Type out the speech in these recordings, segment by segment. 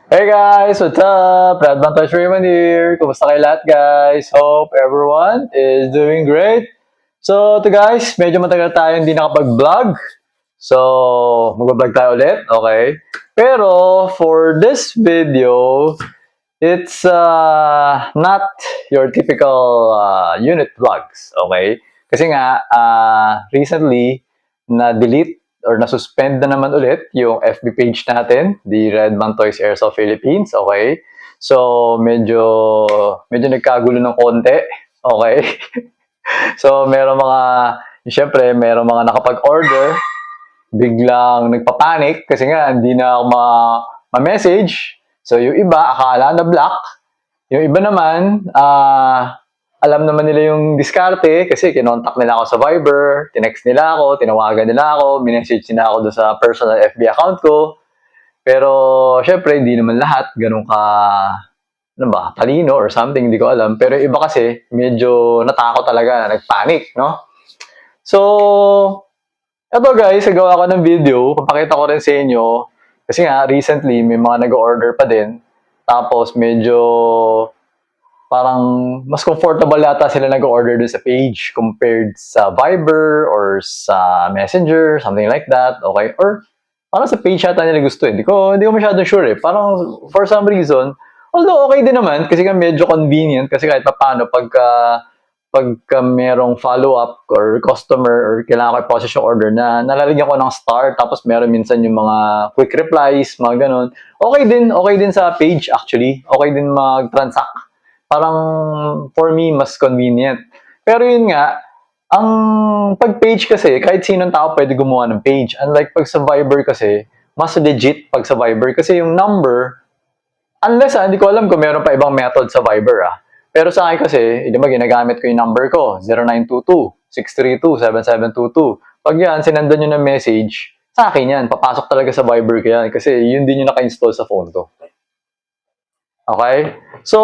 Hey guys, what's up? Radman Touch Raymond here. Kumusta kayo lahat guys? Hope everyone is doing great. So, to guys, medyo matagal tayo hindi nakapag-vlog. So, mag-vlog tayo ulit, okay? Pero, for this video, it's not your typical unit vlogs, okay? Kasi nga, recently, na-delete or na-suspend na naman ulit yung FB page natin, the Redman Toys Airsoft Philippines, okay? So, medyo nagkagulo ng konti, okay? So, syempre, meron mga nakapag-order, biglang nagpapanik kasi nga hindi na ako ma-message. So, yung iba, akala na block. Yung iba naman, alam naman nila yung diskarte kasi kinontak nila ako sa Viber, tinext nila ako, tinawagan nila ako, minessage nila ako doon sa personal FB account ko. Pero, syempre, hindi naman lahat ganun ano ba, talino or something, hindi ko alam. Pero iba kasi, medyo natakot talaga, nagpanic, no? So, eto guys, nagawa ko ng video, papakita ko rin sa inyo. Kasi nga, recently, may mga nag-order pa din. Tapos, medyo parang mas comfortable yata sila nag-order dun sa page compared sa Viber or sa Messenger, something like that, okay? Or parang sa page yata nila gusto eh. Hindi ko masyadong sure eh. Parang for some reason, although okay din naman kasi nga medyo convenient kasi kahit paano pagka merong follow-up or customer or kailangan ko i-process yung order na nalalagyan ko ng star tapos meron minsan yung mga quick replies, mga ganun. Okay din sa page actually. Okay din mag-transact. Parang for me, mas convenient. Pero yun nga, ang pag-page kasi, kahit sinong tao pwede gumawa ng page. Unlike pag sa Viber kasi, mas legit pag sa Viber kasi yung number, unless hindi ko alam kung meron pa ibang method sa Viber Pero sa akin kasi, di ba ginagamit ko yung number ko, 0922-632-7722. Pag yan, sinandan nyo ng message, sa akin yan, papasok talaga sa Viber ko yan kasi yun din yung naka-install sa phone ko. Okay? So,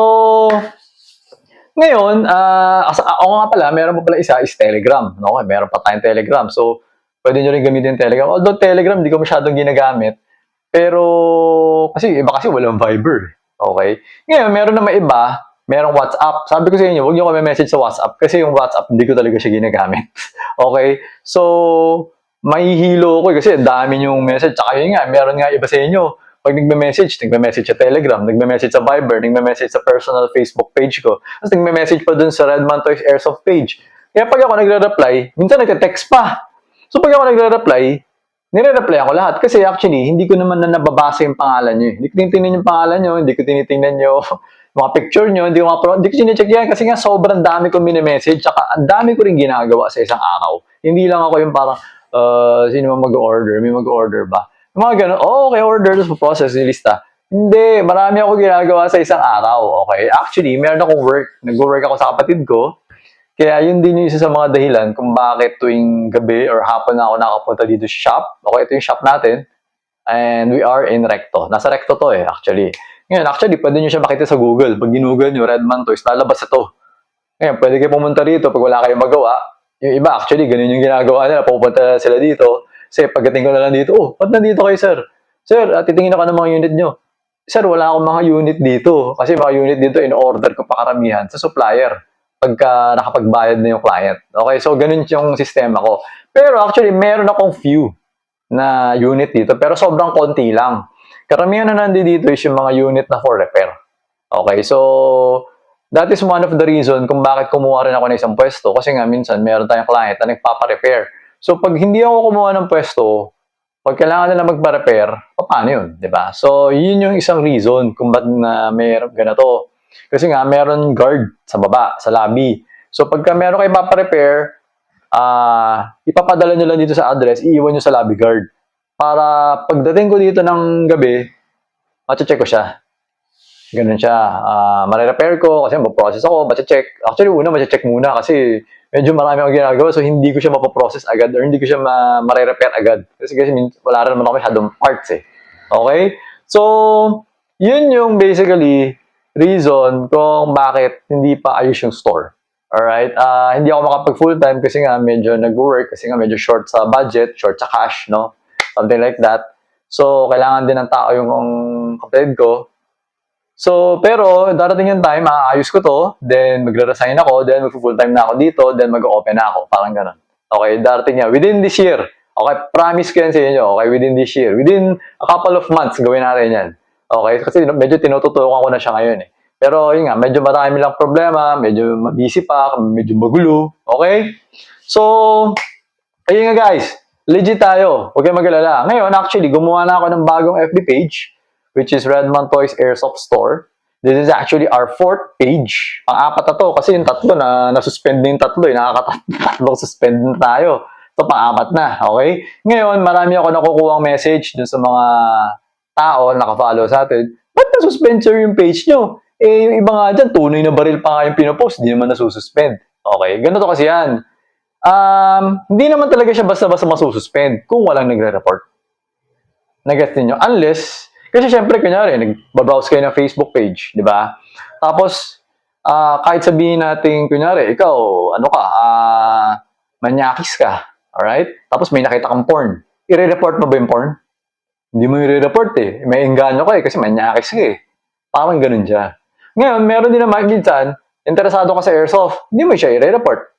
ngayon, ako nga pala, meron pa pala isa is Telegram. No? Meron pa tayong Telegram. So, pwede nyo rin gamitin Telegram. Although Telegram, hindi ko masyadong ginagamit. Pero, iba kasi walang Viber. Okay? Ngayon, meron na may iba, merong WhatsApp. Sabi ko sa inyo, huwag nyo kami message sa WhatsApp kasi yung WhatsApp, hindi ko talaga siya ginagamit. Okay? So, mahihilo ko kasi dami yung message. Tsaka yun nga, meron nga iba sa inyo pag nagme-message sa Telegram, nagme-message sa Viber, nagme-message sa personal Facebook page ko, tapos nagme-message pa dun sa Redman Toys Airsoft page. Kaya pag ako nagre-reply, minsan nagte-text pa. So pag ako nagre-reply, nire-reply ako lahat. Kasi actually, hindi ko naman na nababasa yung pangalan nyo. Hindi ko tinitingnan yung pangalan nyo, hindi ko tinitingnan yung mga picture nyo, hindi ko sinecheck yan. Kasi nga sobrang dami ko mini-message, tsaka ang dami ko rin ginagawa sa isang araw. Hindi lang ako yung parang, sino mag-order? May mag-order ba? Mga ganun, okay, order, tapos process yung lista. Hindi, marami ako ginagawa sa isang araw, okay? Actually, meron akong work. Nag-work ako sa kapatid ko. Kaya yun din yung isa sa mga dahilan kung bakit tuwing gabi or hapon na ako nakapunta dito sa shop. Okay, ito yung shop natin. And we are in Recto. Nasa Recto to actually. Ngayon, actually, pwede nyo siya makita sa Google. Pag ginugol nyo, Redman Toys, lalabas ito. Ngayon, pwede kayo pumunta dito pag wala kayong magawa. Yung iba, actually, ganun yung ginagawa nila. Pupunta sila dito. Kasi pagdating ko na lang dito, ba't nandito kayo, sir? Sir, titingin ako ng mga unit nyo. Sir, wala akong mga unit dito. Kasi mga unit dito, in-order ko pa karamihan sa supplier pagka nakapagbayad na yung client. Okay, so ganun yung sistema ko. Pero actually, meron akong few na unit dito, pero sobrang konti lang. Karamihan na nandito is yung mga unit na for repair. Okay, so that is one of the reason kung bakit kumuha rin ako ng isang pwesto. Kasi nga minsan, meron tayong client na nagpapa-repair. So, pag hindi ako kumuha ng pwesto, pag kailangan nila magpa-repair, paano yun? Diba? So, yun yung isang reason kung ba't na may ganito. Kasi nga, meron guard sa baba, sa lobby. So, pagka meron kayo papa-repair, ipapadala nyo lang dito sa address, iiwan nyo sa lobby guard. Para pagdating ko dito ng gabi, check ko siya. Ganun siya. Mare-repair ko kasi mag-process ako, check. Actually, check muna kasi medyo marami akong ginagawa so hindi ko siya mapoprocess agad or hindi ko siya mare-repair agad. Kasi wala rin naman ako masyadong parts Okay? So, yun yung basically reason kung bakit hindi pa ayos yung store. Alright? Hindi ako makapag full-time kasi nga medyo nag-work kasi nga medyo short sa budget, short sa cash, no? Something like that. So, kailangan din ng tao yung kapatid ko So, pero darating yung time, maayos ko to, then magre-resign ako, then mag-full time na ako dito, then mag-open na ako. Parang ganun. Okay, darating yan. Within this year. Okay, promise ko yan sa inyo. Okay, within this year. Within a couple of months, gawin natin yan. Okay, kasi medyo tinututukan ko na siya ngayon eh. Pero yun nga, medyo marami lang problema, medyo busy pa, medyo magulo. Okay? So, ayun nga guys, legit tayo. Huwag kayong mag-alala. Ngayon, actually, gumawa na ako ng bagong FB page, which is Redman Toys Airsoft Store. This is actually our 4th page. Pang-apat na to, kasi yung tatlo na nasuspend na yung tatlo eh. Nakakatatlong suspend na tayo. So, pang-apat na, okay? Ngayon, marami ako nakukuha message dun sa mga tao na nakafollow sa atin. Ba't nasuspend sir yung page nyo? Eh, yung iba nga dyan, tunay na baril pa nga yung pinopost, di naman nasususpend. Okay, ganito kasi yan. Hindi naman talaga siya basta-basta masususpend kung walang nagre-report. Nag-gets ninyo? Unless, kasi syempre, kunyari, nag-browse kayo ng Facebook page, di ba? Tapos, kahit sabihin natin, kunyari, ikaw, ano ka, manyakis ka, alright? Tapos may nakita kang porn. I-report mo ba yung porn? Hindi mo i-report eh. May engganyo ka eh, kasi manyakis ka eh. Parang ganun siya. Ngayon, meron din naman minsan, interesado ka sa airsoft, hindi mo siya i-report.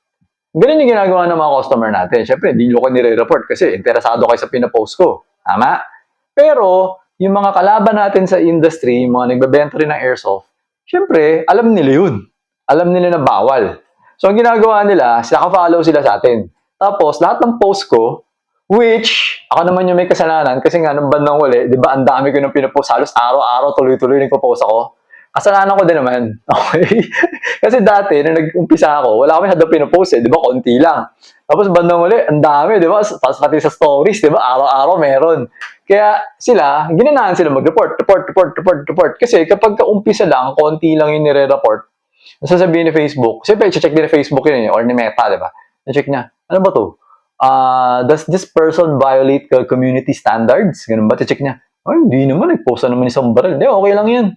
Ganun yung ginagawa ng mga customer natin. Siyempre, hindi nyo ko nire-report kasi interesado kayo sa pinapost ko. Tama? Pero, yung mga kalaban natin sa industry, yung mga nagbebenta rin ng airsoft, siyempre, alam nila yun. Alam nila na bawal. So, ang ginagawa nila, naka-follow sila sa atin. Tapos, lahat ng post ko, which, ako naman yung may kasalanan kasi nga, nung bandang uli, di ba, ang dami ko nang pinapost. Halos araw-araw, tuloy-tuloy nagpo-post ako. Kasalanan ko din naman. Okay? Kasi dati, nung nag-umpisa ako, wala kami masyadong pinopost eh. Di ba? Konti lang. Tapos bandang uli, ang dami, di ba? Pati sa stories, di ba? Araw-araw meron. Kaya sila, ginanahan sila report. Kasi kapag umpisa lang, konti lang yung nire-report, nasasabihin ni Facebook, siyempre, check din ni Facebook yun eh, or ni Meta, di ba? Na-check niya, ano ba to? Does this person violate community standards? Ganun ba? Check niya. Ay, hindi naman. Nag-post na naman isang baril. Hindi, okay lang yan.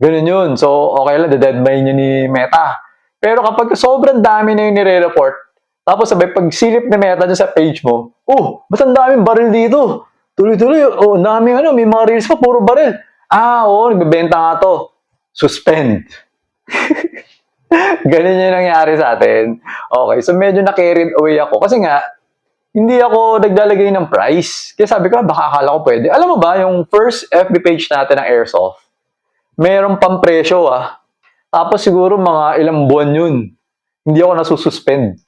Ganun yun. So, okay lang, deadline nyo ni Meta. Pero kapag sobrang dami na yung nire-report, tapos sabay pag silip ni Meta dyan sa page mo, ba't ang daming baril dito? Tuloy-tuloy, ang daming may mga reels pa, puro baril. Nagbebenta nga to. Suspend. Ganun yung nangyari sa atin. Okay, so medyo na-carried away ako. Kasi nga, hindi ako naglalagay ng price. Kaya sabi ko, baka akala ko pwede. Alam mo ba, yung first FB page natin ng Airsoft, mayroong pampresyo Tapos siguro mga ilang buwan yun. Hindi ako nasususpend.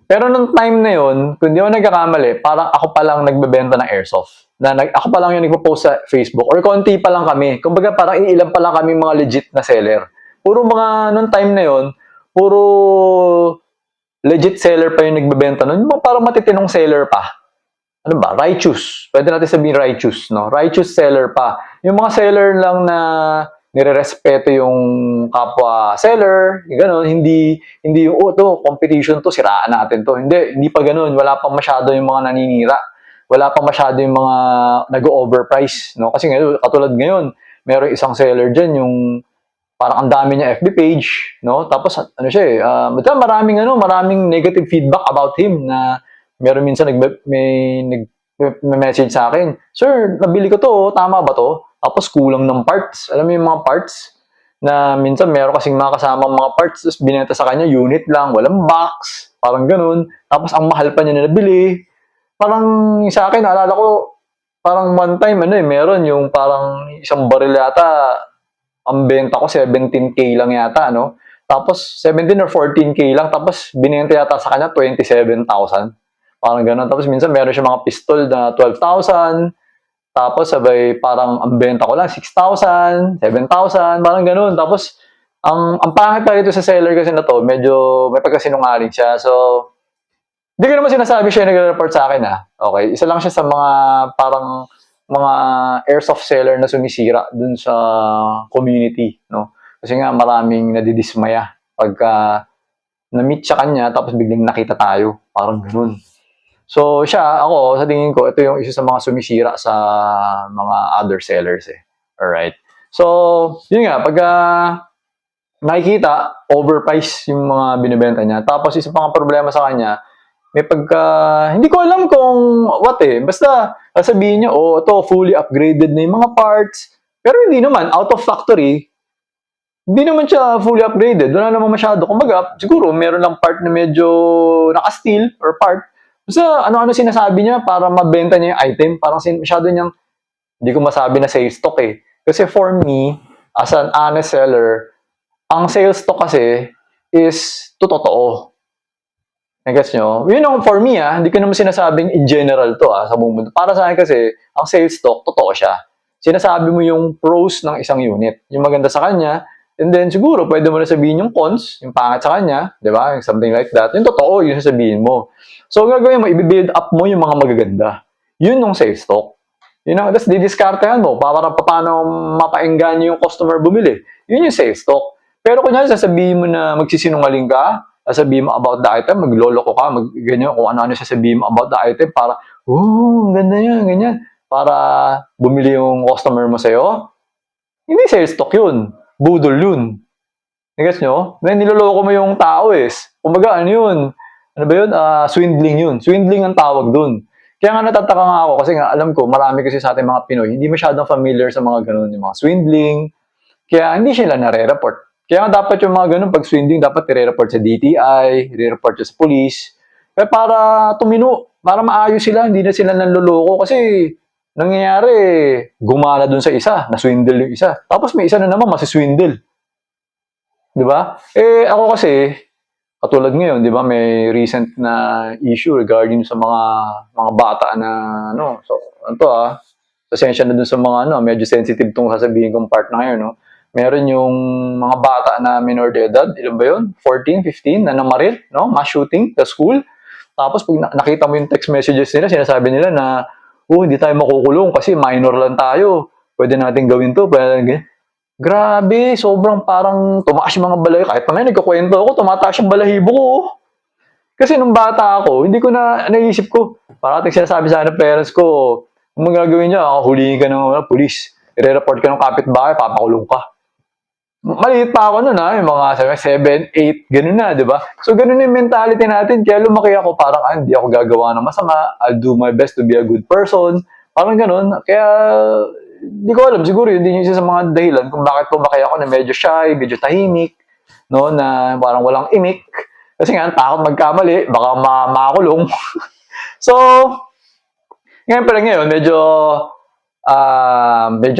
Pero nung time na yun, kung di ako nagkakamali, parang ako pa lang nagbebenta ng airsoft. Ako pa lang yung nagpo-post sa Facebook. Or konti pa lang kami. Kumbaga parang iilan pa lang kami mga legit na seller. Puro mga nung time na yun, puro legit seller pa yung nagbebenta nun. Yung parang matitinong seller pa. Ano ba? Righteous. Pwede natin sabihin righteous, no? Righteous seller pa. Yung mga seller lang na nire-respeto yung kapwa seller, gano'n, hindi yung, to, competition to, siraan natin to. Hindi pa gano'n. Wala pang masyado yung mga naninira. Wala pang masyado yung mga nag-overprice, no? Kasi ngayon, katulad ngayon, meron isang seller dyan, yung parang ang dami niya FB page, no? Tapos, maraming negative feedback about him na meron minsan may message sa akin, "Sir, nabili ko to, tama ba to?" Tapos kulang ng parts. Alam mo yung mga parts na minsan meron kasing mga kasamang mga parts, tapos binenta sa kanya, unit lang, walang box, parang ganun. Tapos ang mahal pa niya na nabili. Parang sa akin, naalala ko, parang one time, meron yung parang isang baril yata, ang benta ko 17K lang yata, no? Tapos 17 or 14K lang, tapos binenta yata sa kanya 27,000. Parang gano'n. Tapos minsan meron siya mga pistol na 12,000. Tapos sabay parang ang benta ko lang 6,000, 7,000, parang gano'n. Tapos ang pangit pa rito sa seller kasi na to, medyo may pagkasinungaling siya. So, hindi ko naman sinasabi siya nagre-report sa akin Okay, isa lang siya sa mga parang mga airsoft seller na sumisira dun sa community, no? Kasi nga maraming nadidismaya pagka na-meet sa kanya tapos biglang nakita tayo. Parang gano'n. So, ako, sa tingin ko, ito yung isa sa mga sumisira sa mga other sellers Alright. So, yun nga, pagka nakikita, overpriced yung mga binibenta niya. Tapos, isa pang problema sa kanya, may hindi ko alam kung what Basta, sabihin niya, ito, fully upgraded na yung mga parts. Pero hindi naman, out of factory, hindi naman siya fully upgraded. Wala naman masyado. Kumbaga, siguro meron lang part na medyo naka-steel or part. Basta ano-ano sinasabi niya para mabenta niya yung item. Parang masyado niyang, hindi ko masabi na sales stock eh. Kasi for me, as an honest seller, ang sales stock kasi is totoo. Nagets nyo? Yun ang for me hindi ko naman sinasabing in general to sa buong mundo. Para sa akin kasi, ang sales stock, totoo siya. Sinasabi mo yung pros ng isang unit. Yung maganda sa kanya, and then siguro pwede mo na sabihin yung cons, yung pangit sa kanya, di ba? Something like that. Yung totoo, yung sasabihin mo. So, gagawin mo, i-build up mo yung mga magaganda. Yun yung sales stock. Yun ang, tapos didiskartehan mo, para paano mapaenggan yung customer bumili. Yun yung sales stock. Pero kunyari, sasabihin mo na magsisinungaling ka, sasabihin mo about the item, magloloko ka, ganyan, kung ano-ano sasabihin mo about the item para, ganda yan, ganyan. Para bumili yung customer mo sa'yo. Hindi sales stock yun. Budol yun. Nagets nyo? Niloloko mo yung tao kumbaga, ano yun? Ano ba yun? Swindling yun. Swindling ang tawag dun. Kaya nga natataka nga ako kasi nga alam ko, marami kasi sa ating mga Pinoy, hindi masyadong familiar sa mga ganun, yung mga swindling. Kaya hindi sila nare-report. Kaya nga dapat yung mga ganun, pag swindling, dapat i-report sa DTI, i-report sa police. Kaya para tumino, para maayos sila, hindi na sila nanloloko. Kasi nangyayari, gumana dun sa isa, na-swindle yung isa. Tapos may isa na naman, masiswindle. Di ba? Ako kasi, katulad ngayon, di ba, may recent na issue regarding sa mga bata na, so, pasensya na dun sa mga, medyo sensitive tong sasabihin kong part na ngayon, Meron yung mga bata na minor de edad, ilan ba yun? 14, 15, na namaril, mass shooting sa school. Tapos pag nakita mo yung text messages nila, sinasabi nila na, hindi tayo makukulong kasi minor lang tayo. Pwede natin gawin to, pwede natin ganyan. Grabe, sobrang parang tumaas yung mga balahibo. Kahit pa ngayon, nagkakwento ako, tumataas yung balahibo ko. Kasi nung bata ako, hindi ko na naisip ko. Parating sinasabi sa akin ng parents ko, kung magagawin niya, huliin ka ng police. I-report ka ng kapitbahay, papakulong ka. Maliit pa ako nun yung mga 7, 8, ganun na, di ba? So, ganun yung mentality natin. Kaya lumaki ako, parang, hindi ako gagawa ng masama. I'll do my best to be a good person. Parang ganun. Kaya, hindi ko alam. Siguro, yun din yung isa sa mga dahilan kung bakit lumaki ako na medyo shy, medyo tahimik, na parang walang imik. Kasi nga, takot magkamali, baka makulong. So, ngayon, medyo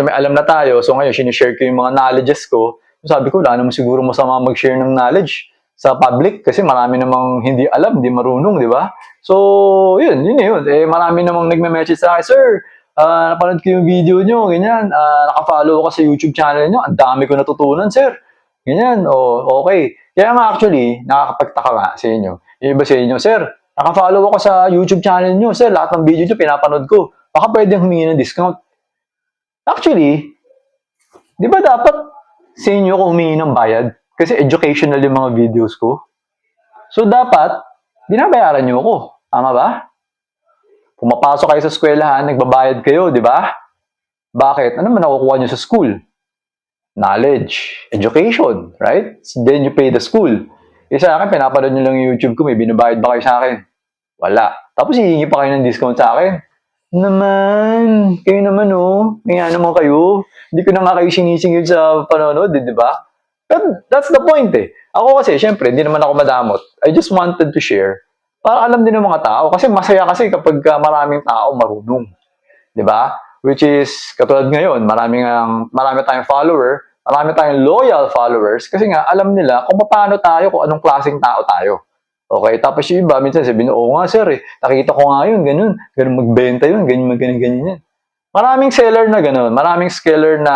may alam na tayo. So, ngayon, sinishare ko yung mga knowledges ko. Sabi ko, wala naman siguro masama mag-share ng knowledge sa public kasi marami namang hindi alam, hindi marunong, di ba? So, yun. Marami namang nagme-message sa akin, Sir, napanood ko yung video nyo, ganyan. Nakafollow ako sa YouTube channel nyo. Ang dami ko natutunan, sir. Ganyan. Okay. Kaya nga actually, nakakapagtaka nga sa inyo. Yung iba sa inyo, Sir, nakafollow ako sa YouTube channel nyo, Sir. Lahat ng video nyo, pinapanood ko. Baka pwedeng humingi ng discount. Actually, di ba dapat sa inyo ko humingi ng bayad? Kasi educational yung mga videos ko. So, dapat, binabayaran nyo ako. Tama ba? Pumapasok kayo sa eskwelahan, nagbabayad kayo, di ba? Bakit? Ano man nakukuha nyo sa school? Knowledge, education, right? Then you pay the school. Sa akin, pinapanood nyo lang yung YouTube ko, may binabayad ba kayo sa akin? Wala. Tapos hihingi pa kayo ng discount sa akin. Naman, kayo naman may naman kayo. Hindi ko na nga kayo sinisingil sa panonood, di ba? But that's the point Ako kasi, syempre, hindi naman ako madamot. I just wanted to share. Para alam din ng mga tao. Kasi masaya kasi kapag maraming tao marunong. Di ba? Which is, katulad ngayon, marami tayong follower, marami tayong loyal followers, kasi nga, alam nila kung paano tayo, kung anong klaseng tao tayo. Okay, tapos yung iba, minsan sabihin, nga sir, nakita ko nga yun, ganun magbenta yun, ganyan. Maraming seller na ganun, maraming seller na,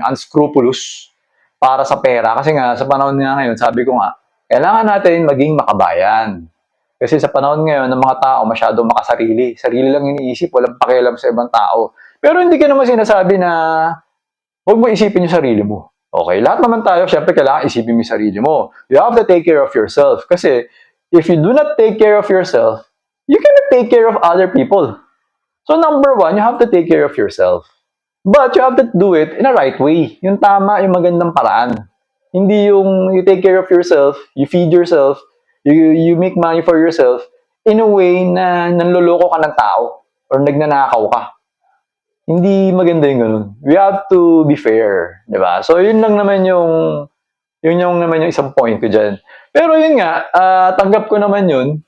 unscrupulous para sa pera, kasi nga, sa panahon nga ngayon, sabi ko nga, kailangan natin maging makabayan. Kasi sa panahon ngayon ng mga tao masyadong makasarili. Sarili lang iniisip, walang pakialam sa ibang tao. Pero hindi ka naman sinasabi na huwag mo isipin yung sarili mo. Okay, lahat naman tayo, syempre kailangan isipin mo yung sarili mo. You have to take care of yourself. Kasi if you do not take care of yourself, you cannot take care of other people. So number one, you have to take care of yourself. But you have to do it in a right way. Yung tama, yung magandang paraan. Hindi yung you take care of yourself, you feed yourself, you make money for yourself in a way na nanloloko ka ng tao or nagnanakaw ka. hindi maganda yung ganun. We have to be fair, di ba? So, yun naman yung isang point ko dyan. Pero yun nga, tanggap ko naman yun,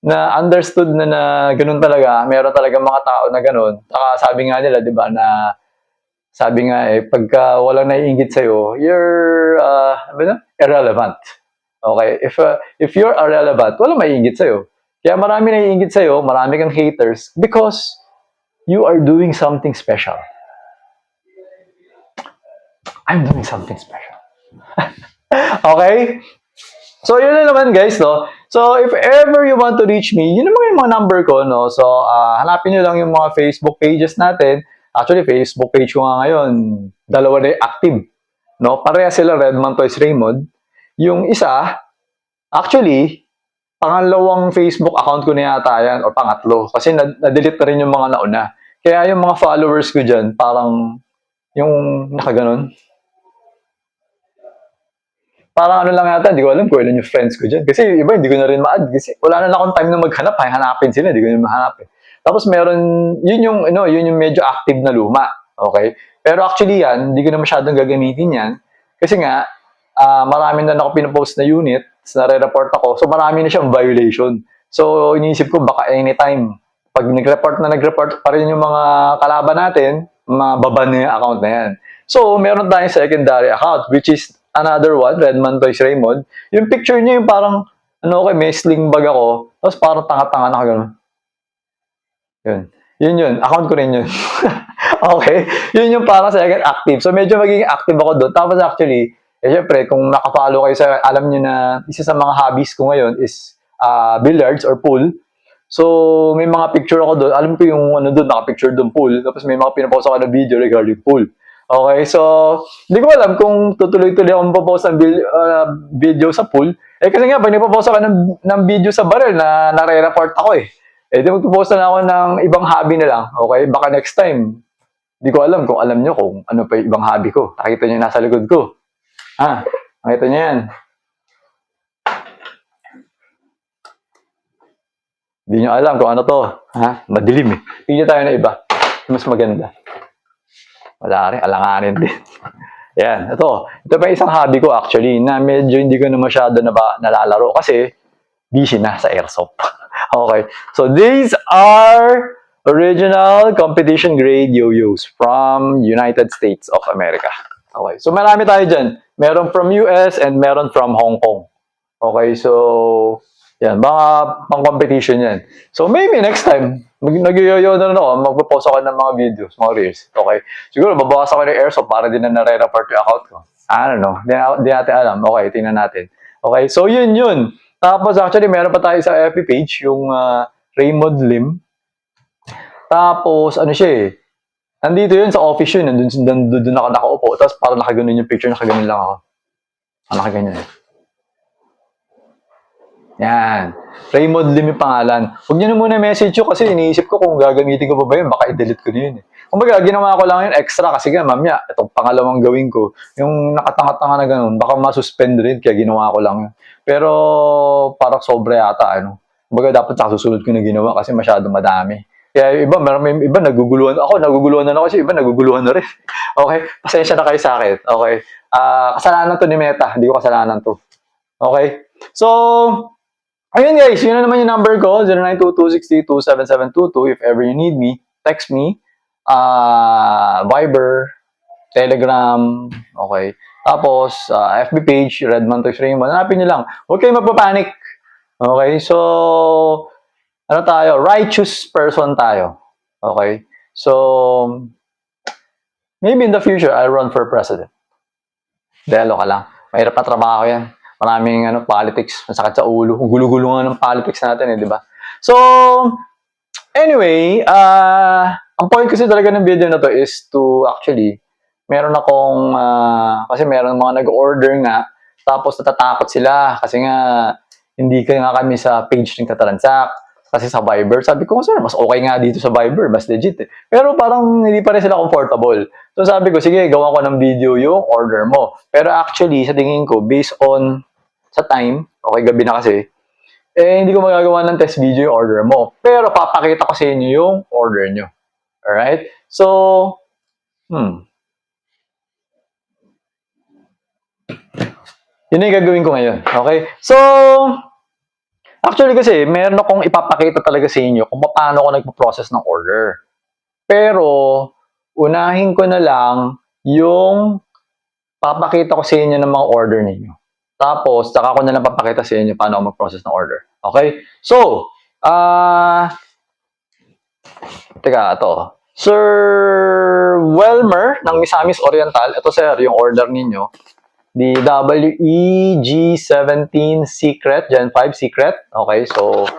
na understood na ganun talaga, meron talaga mga tao na ganun. Saka sabi nga nila, di ba, sabi nga pagka walang naiinggit sa'yo, you're, irrelevant. Okay? If you're irrelevant, walang maiinggit sa'yo. Kaya marami naiinggit sa'yo, marami kang haters, because you are doing something special. I'm doing something special. Okay? So, yun na naman guys, no? So, if ever you want to reach me, yun naman yung mga number ko, no? So, hanapin nyo lang yung mga Facebook pages natin. Actually, Facebook page ko nga ngayon, dalawa na active. No? Pareha sila, Redman Toys Raymond. Yung isa, actually, pangalawang Facebook account ko na yata yan, o pangatlo. Kasi na-delete na rin yung mga nauna. Kaya yung mga followers ko dyan, parang yung nakaganon. Parang ano lang yata, hindi ko alam kung ilan yung friends ko dyan. Kasi iba, hindi ko na rin ma-add. Kasi wala na akong time na maghanap. Hanapin sila, hindi ko na mahanap. Tapos meron, yun yung medyo active na luma. Okay? Pero actually yan, hindi ko na masyadong gagamitin yan. Kasi nga, marami na ako pinopost na unit, nare-report ako. So marami na siyang violation. So iniisip ko baka anytime, pag nag-report pa rin yung mga kalaban natin, mababan na yung account na yan. So meron tayong secondary account, which is another one, Redman Toys Raymond. Yung picture niya yung parang, may sling bag ako, tapos parang tanga-tanga na gano'n. Yun. Account ko rin yun. Okay? Yun yung parang second active. So, medyo magiging active ako doon. Tapos actually, syempre, kung nakafollow kayo sa, alam nyo na, isa sa mga hobbies ko ngayon is billiards or pool. So, may mga picture ako doon. Alam ko yung doon, naka-picture doon pool. Tapos may mga pinapost ako na video regarding pool. Okay, so, hindi ko alam kung tutuloy-tuloy akong post ng video sa pool. Kasi nga, pag nagpo-post ako ng video sa barrel, nare-report ako di magpo-post na ako ng ibang hobby na lang. Okay, baka next time, hindi ko alam kung alam nyo kung ano pa yung ibang hobby ko. Nakita nyo nasa likod ko. Nakita nyo yan. Hindi nyo alam kung ano to. Madilim Tingnan tayo na iba. Mas maganda. Wala rin, alanganin din. Yan, ito pa isang hobby ko actually na medyo hindi ko na masyado nalalaro kasi busy na sa airsoft. Okay, so these are original competition grade yo-yos from United States of America. Okay, so marami tayo dyan. Meron from US and meron from Hong Kong. Okay, so yan, mga pang-competition yan. So maybe next time, nag-yoyo na ako, magpo-post ako ng mga videos, mga reels. Okay? Siguro, babawas ako ng airsoft para din na nare-report yung account ko. I don't know. Di natin alam. Okay, tingnan natin. Okay, so yun. Tapos actually, meron pa tayo sa FB page, yung Raymond Lim. Tapos, nandito yun sa office yun. Nandun ako nakaupo. Tapos parang nakaganon yung picture, nakaganon lang ako. Nakaganyan. Yan. Raymond Lim yung pangalan. Huwag nyo na muna message yun kasi iniisip ko kung gagamitin ko pa ba yun, baka i-delete ko na yun Kumbaga, ginawa ko lang yun extra kasi nga, mamaya, itong pangalawang gawin ko, yung nakatanga-tanga na ganun, baka masuspend rin, kaya ginawa ko lang yun. Pero, parang sobra yata, Kumbaga, dapat sa susunod ko na ginawa kasi masyado madami. Kaya may iba naguguluhan na kasi iba naguguluhan na rin. Okay? Pasensya na kayo sa akin. Okay? Kasalanan to ni Meta, hindi ko kasalanan to. Okay? So, ayun guys, yun na naman yung number ko, 0922-632-7722. If ever you need me, text me. Viber, Telegram, okay. Tapos, FB page, Redman Toys Raymond. Hanapin nyo lang. Huwag kayong magpapanik. Okay, so, righteous person tayo. Okay, so, maybe in the future, I'll run for president. Delo ka lang. Mahirap na trabaho yan. Maraming politics, masakit sa ulo. Gulo-gulo nga ng politics natin di ba? So, anyway, ang point kasi talaga ng video na to is to actually, meron akong, kasi meron mga nag-order nga, tapos natatakot sila kasi nga, hindi nga kami sa page ng Tatalansak. Kasi sa Viber, sabi ko, sir, mas okay nga dito sa Viber, mas legit Pero parang hindi pa rin sila comfortable. So sabi ko, sige, gawa ko ng video yung order mo. Pero actually, sa tingin ko, based on sa time, okay, gabi na kasi, hindi ko magagawa ng test video yung order mo. Pero papakita ko sa inyo yung order nyo. Alright? So, yun yung gagawin ko ngayon. Okay? So, actually kasi, meron akong ipapakita talaga sa inyo kung paano ako nagpo-process ng order. Pero, unahin ko na lang yung papakita ko sa inyo ng mga order ninyo. Tapos, saka ko na lang papakita sa inyo paano ako mag-process ng order. Okay? So, teka, ito. Sir Welmer ng Misamis Oriental. Ito, sir, yung order ninyo. The WEG17 Secret, Gen 5 Secret. Okay, so,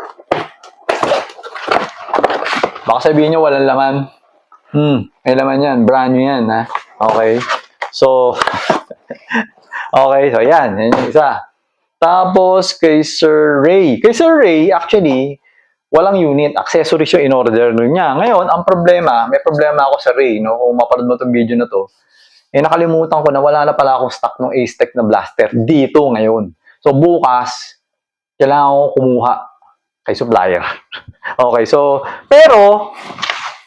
baka sabihin nyo walang laman. May laman yan. Brand new yan, ha? Okay. So, okay, so yan. Yan yung isa. Tapos, kay Sir Ray. Kay Sir Ray, actually, walang unit. Accessories yung in-order niya. Ngayon, ang problema, may problema ako sa Ray, no? Kung mapanood mo itong video na to, nakalimutan ko na wala na pala akong stock ng Aztec na blaster dito ngayon. So, bukas, kailangan ko kumuha kay supplier. Okay, so, pero,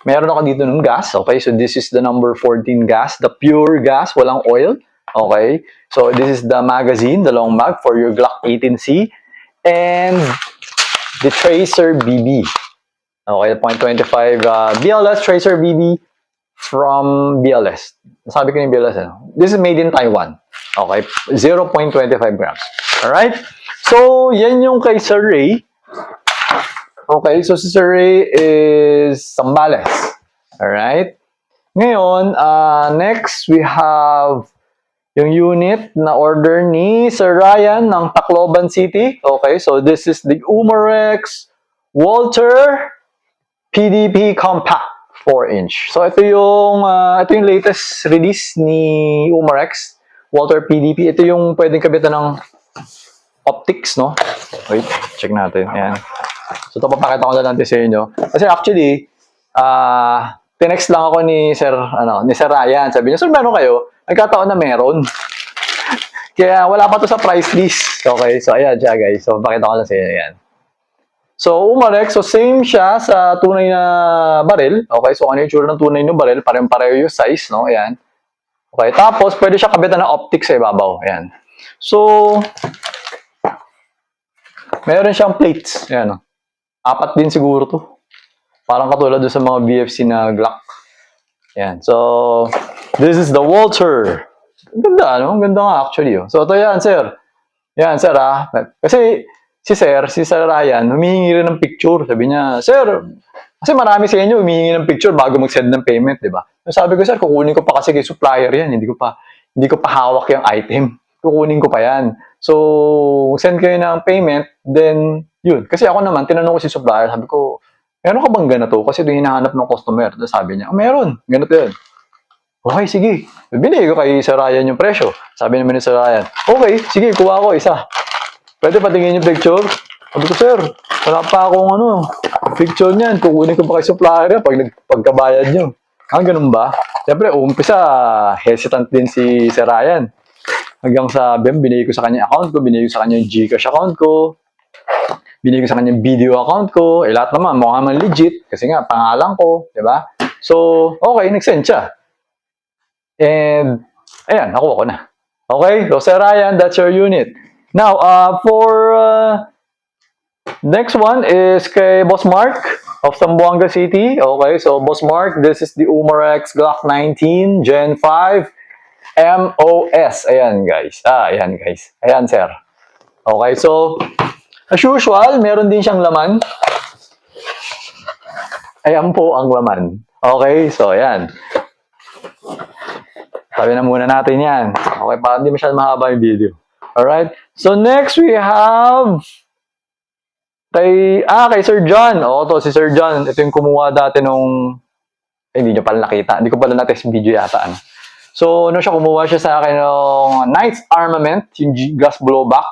meron ako dito ng gas. Okay, so this is the number 14 gas, the pure gas, walang oil. Okay, so this is the magazine, the long mag for your Glock 18C. And the Tracer BB. Okay, .25 BLS Tracer BB from BLS. Sabi ko yung BLS, ano? This is made in Taiwan. Okay, 0.25 grams. Alright? So, yan yung kay Sir Ray. Okay, so si Sir Ray is Sambales. Alright? Ngayon, next we have yung unit na order ni Sir Ryan ng Tacloban City. Okay, so this is the Umarex Walter PDP Compact 4-inch. So ito yung latest release ni Umarex Walter PDP. Ito yung pwedeng kabitan ng optics, no? Wait, check natin. Ayan. So ito papakita ko na lang sa inyo. Kasi actually, tinext lang ako ni Sir Ryan. Sabi niya, "Sir, meron kayo?" Nagkataon na meron. Kaya wala pa to sa price list. Okay, so ayan siya guys. So pakita ko lang sa inyo yan. So Umarex, so same siya sa tunay na baril. Okay, so ano yung tsura ng tunay na baril? Parang-pareho yung size, no? Ayan. Okay, tapos pwede siya kabitan ng optics sa ibabaw. Ayan. So, meron siyang plates. Ayan, no? 4 din siguro to. Parang katulad doon sa mga BFC na Glock. Ayan. So, this is the Walter. Ang ganda, no? Ang ganda nga actually. Oh. So, ito yan, sir. Yan, sir, ah. Kasi, si Sir Ryan, humihingi rin ng picture. Sabi niya, "Sir, kasi marami sa inyo humihingi ng picture bago mag-send ng payment, di ba?" Sabi ko, "Sir, kukunin ko pa kasi kay supplier yan. Hindi ko pa hawak yung item. Kukunin ko pa yan. So, send kayo ng payment, then, yun." Kasi ako naman, tinanong ko si supplier, sabi ko, "Meron ka bang ganito?" Kasi doon hinahanap ng customer. Tapos sabi niya, meron. Ganito yun. Okay, sige. Binigay ko kay Sir Ryan yung presyo. Sabi naman ni Sir Ryan, "Okay, sige, kuha ko isa. Pwede patingin yung picture?" Sabi ko, "Sir, wala pa akong picture niyan. Kukunin ko pa kay supplier yan pagkabayad nyo." Ganun ba? Siyempre, umpisa, hesitant din si Sir Ryan. Hanggang sa binigay ko sa kanya account ko, binigay ko sa kanya yung Gcash account ko, binigay ko sa kanya yung video account ko, lahat naman, mukha man legit, kasi nga, pangalan ko, di ba? So, okay, nag-send siya. And, ayan, nakuha ko na. Okay, so Sir Ryan, that's your unit. Now, for next one is kay Boss Mark of Zamboanga City. Okay, so Boss Mark, this is the Umarex Glock 19 Gen 5 MOS. Ayan, guys. Ayan, guys. Ayan, sir. Okay, so, as usual, meron din siyang laman. Ayan po ang laman. Okay, so, ayan. Sabi na muna natin yan. Okay, para hindi masyadong mahaba yung video. Alright, so next we have kay Sir John. To si Sir John. Ito yung kumuha dati nung hindi nyo pala nakita. Hindi ko pala na-test video yata. So, kumuha siya sa akin ng Knight's Armament, yung gas blowback.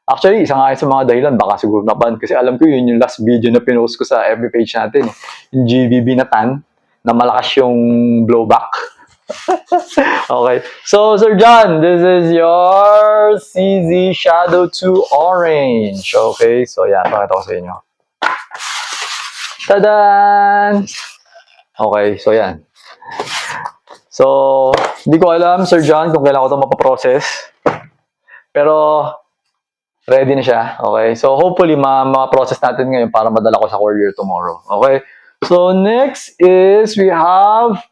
Actually, isa nga sa mga dahilan, baka siguro naban. Kasi alam ko yun yung last video na pinost ko sa FB page natin. Yung GVB na tan, na malakas yung blowback. Okay, so Sir John, this is your CZ Shadow 2 Orange. Okay, so yan, pakita ko sa inyo. Tadan! Okay, so yan. So, hindi ko alam, Sir John, kung kailan ko ito mapaprocess. Pero, ready na siya. Okay? So, hopefully, ma-process natin ngayon para madala ko sa courier tomorrow. Okay? So, next is we have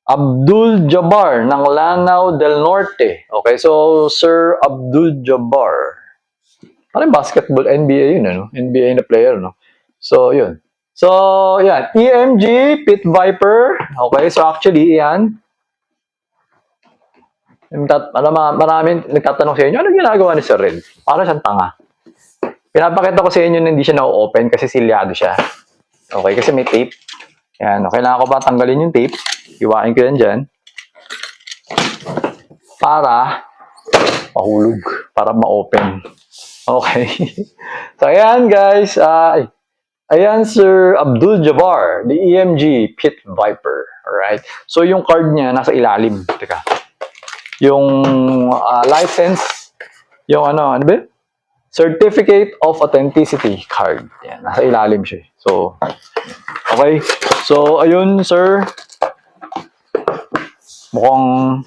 Abdul Jabbar ng Lanao del Norte. Okay? So, Sir Abdul Jabbar. Parang basketball, NBA yun, ano? NBA na player, no? So, yun. So, yan. EMG, Pit Viper. Okay, so actually, yan. Maraming nagtatanong sa inyo, ano ginagawa ni Sir Red? Para siyang tanga. Pinapakita ko sa inyo na hindi siya na-open kasi silyado siya. Okay, kasi may tape. Yan, kailangan ko ba tanggalin yung tape? Iwain ko yan dyan. Para mahulog. Para ma-open. Okay. So, ayan guys. Ayan, Sir Abdul Jabbar, the EMG Pit Viper. Alright. So, yung card niya nasa ilalim. Teka. Yung license, yung ano ba? Certificate of Authenticity card. Yan, nasa ilalim siya. So, okay. So, ayun, sir. Mukhang,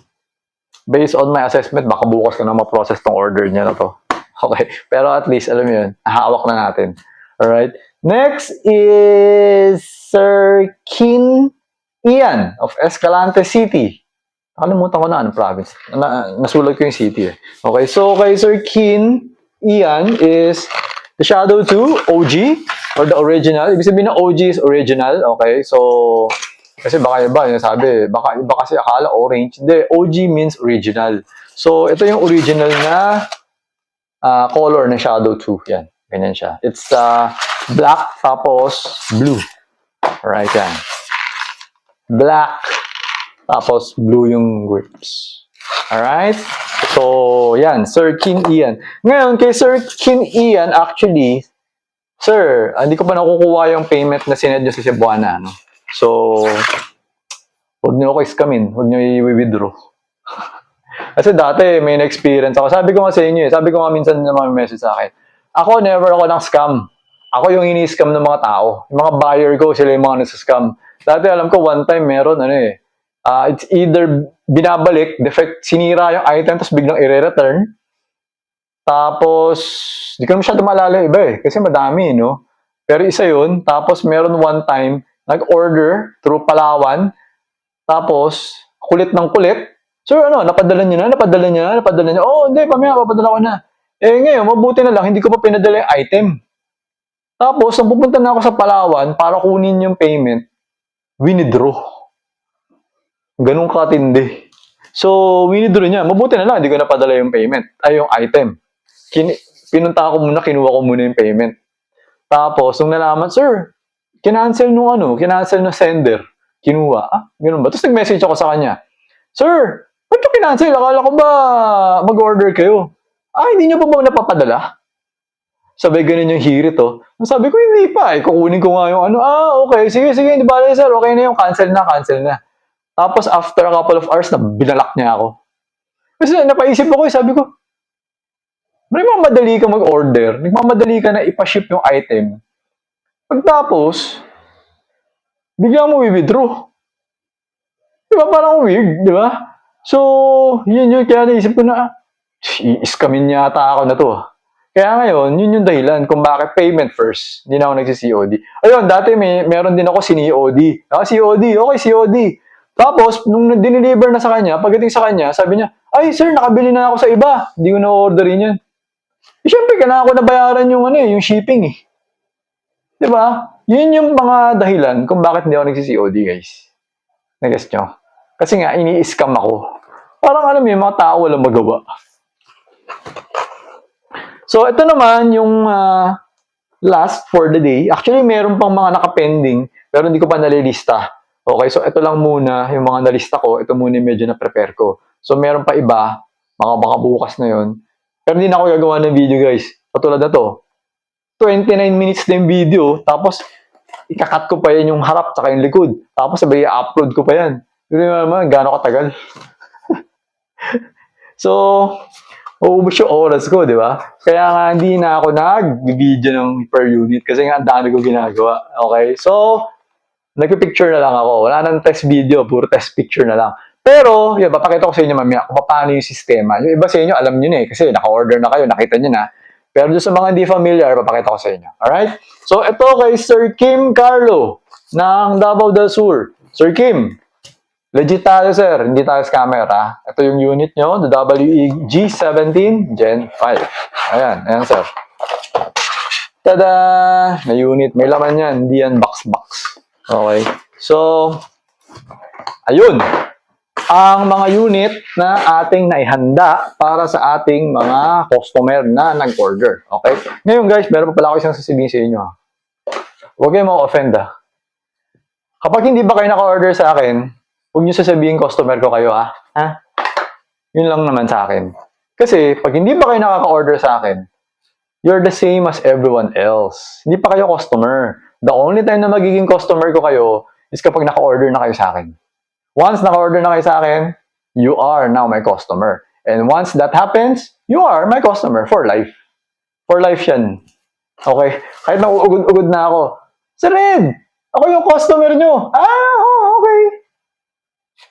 based on my assessment, baka bukas ko na ma-process tong order niya na to. Okay. Pero at least, alam mo yun, hawak na natin. Alright. Next is Sir Kin Ian of Escalante City. Nakalimutan ko na anong province. Nasulat ko yung city eh. Okay, so kay Sir Kin Ian is the Shadow 2 OG or the original. Ibig sabihin na OG is original. Okay, so kasi baka iba, yung sabi, baka iba kasi akala orange. Hindi, OG means original. So ito yung original na color ng Shadow 2. Yan, ganyan siya. It's black tapos blue. Alright, yan. Black tapos blue yung grips. Alright? So, yan. Sir King Ian. Ngayon, kay Sir King Ian, actually, sir, hindi ko pa nakukuha yung payment na sinend nyo sa Cebuana. No? So, huwag nyo ako iskamin. Huwag nyo i-withdraw. Kasi dati, may na-experience ako. Sabi ko nga sa inyo sabi ko nga minsan na mga message sa akin. Ako, never ako ng scam. Ako yung ini-scam ng mga tao. Yung mga buyer ko, sila yung mga nasa-scam. Dati alam ko, one time meron, it's either binabalik, defect, sinira yung item, tapos biglang i-return. Tapos, di ko na masyado maalala iba kasi madami, no? Pero isa yun, tapos meron one time, nag-order through Palawan, tapos, kulit ng kulit. Sir, napadala niyo na? Oh, hindi, pamaya, papadala ko na. Ngayon, mabuti na lang, hindi ko pa pinadala yung item. Tapos, nang pupunta na ako sa Palawan para kunin yung payment, winidraw. Ganun katindi. So, winidraw niya. Mabuti na lang, hindi ko napadala yung payment. Ay, yung item. Pinunta ko muna, kinuha ko muna yung payment. Tapos, nung nalaman, sir, kinancel nung sender. Kinuha. Ganun ba? Tapos nag-message ako sa kanya. Sir, ba't yung kinancel? Akala ko ba mag-order kayo? Hindi nyo pa ba napapadala? Sabay ganun yung hirit, Sabi ko, hindi pa. Kukunin ko nga yung okay. Sige, hindi ba, sir? Okay na yung cancel na. Tapos, after a couple of hours, binalak niya ako. Kasi napaisip ako, sabi ko, nagmamadali ka mag-order, nagmamadali ka na ipaship yung item. Pagtapos, bigla mo i-withdraw. Diba, parang weird, di ba? So, yun kaya naisip ko na, i-scamin yata ako na to. Kaya ngayon, yun yung dahilan kung bakit payment first. Hindi na ako nagsi-COD. Ayun, dati meron din ako COD. COD, okay, COD. Tapos, nung dineliver na sa kanya, pagdating sa kanya, sabi niya, ay sir, nakabili na ako sa iba. Hindi ko na-orderin yan. Siyempre, kailangan ko nabayaran yung yung shipping . Diba? Yun yung mga dahilan kung bakit hindi ako nagsi-COD, guys. Nag-guess nyo? Kasi nga, ini-scam ako. Parang alam mo yung mga tao walang magawa. So, ito naman yung last for the day. Actually, meron pang mga nakapending, pero hindi ko pa nalilista. Okay, so ito lang muna yung mga nalista ko. Ito muna yung medyo na-prepare ko. So, meron pa iba. Baka bukas na yun. Pero hindi na ako gagawa ng video, guys. Patulad na to. 29 minutes na yung video. Tapos, ikakat ko pa yan yung harap tsaka yung likod. Tapos, sabay i-upload ko pa yan. Yun naman, gaano katagal. So, uubos yung oras ko, di ba? Kaya nga, hindi na ako nag-video ng per unit kasi nga, ang dami ko ginagawa. Okay? So, Nagpipicture na lang ako. Wala nang test video, puro test picture na lang. Pero, yun, papakita ko sa inyo mamaya kung paano yung sistema. Yung iba sa inyo, alam nyo na eh, kasi naka-order na kayo, nakita nyo na. Pero doon sa mga hindi familiar, papakita ko sa inyo. Alright? So, ito kay Sir Kim Carlo ng Davao del Sur. Sir Kim, legit tayo, sir. Hindi tayo scammer, ha? Ito yung unit nyo, the WEG17 Gen 5. Ayan, ayan, sir. Tada! May unit. May laman yan. Hindi yan box-box. Okay. So, ayun. Ang mga unit na ating naihanda para sa ating mga customer na nag-order. Okay? Ngayon, guys, meron pa pala ako isang sasabihin sa inyo, ha? Huwag kayong ma-offend, ha? Kapag hindi ba kayo naka-order sa akin, huwag nyo sasabihin customer ko kayo, ha? Ha? Yun lang naman sa akin. Kasi, pag hindi ba kayo nakaka-order sa akin, you're the same as everyone else. Hindi pa kayo customer. The only time na magiging customer ko kayo is kapag naka-order na kayo sa akin. Once naka-order na kayo sa akin, you are now my customer. And once that happens, you are my customer for life. For life yan. Okay? Kahit na uugod-ugod na ako, Sir Red, ako yung customer nyo. Okay.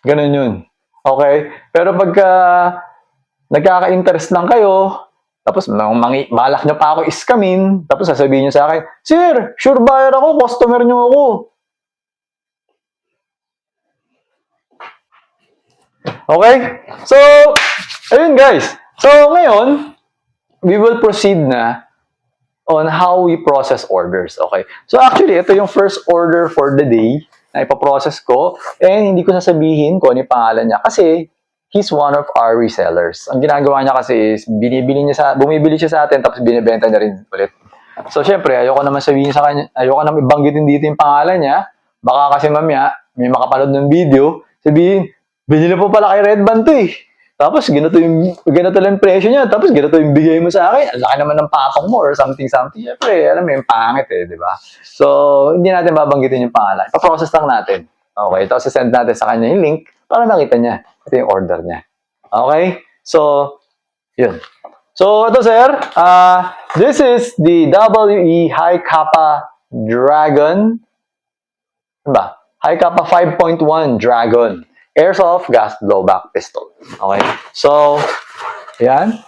Ganun yun. Okay? Pero pagka nagkaka-interest lang kayo, tapos balak nyo pa ako iskamin, tapos sasabihin nyo sa akin, Sir, sure buyer ako, customer nyo ako. Okay? So, ayun guys. So, ngayon, we will proceed na on how we process orders. Okay? So, actually, ito yung first order for the day na ipaprocess ko. And hindi ko sasabihin kung ano yung pangalan niya kasi he's one of our resellers. Ang ginagawa niya kasi is bumibili siya sa atin tapos binibenta niya rin ulit. So, syempre, ayoko naman sabihin sa kanya, ayoko naman ibanggitin dito yung pangalan niya. Baka kasi mamaya, may makapanood ng video, sabihin, binili po pala kay Red Band to eh. Tapos, ganito lang presyo niya. Tapos, ganito yung bigay mo sa akin. Ang laki naman ng patong mo or something. Siyempre, alam mo yung pangit eh, di ba? So, hindi natin babanggitin yung pangalan. Pa-process lang natin. Okay, tapos send natin sa kanya yung link para makita niya. Ito yung order niya. Okay? So, yun. So, ito sir. This is the WE High Kappa Dragon. Ano ba? High Kappa 5.1 Dragon. Airsoft gas blowback pistol. Okay? So, yan.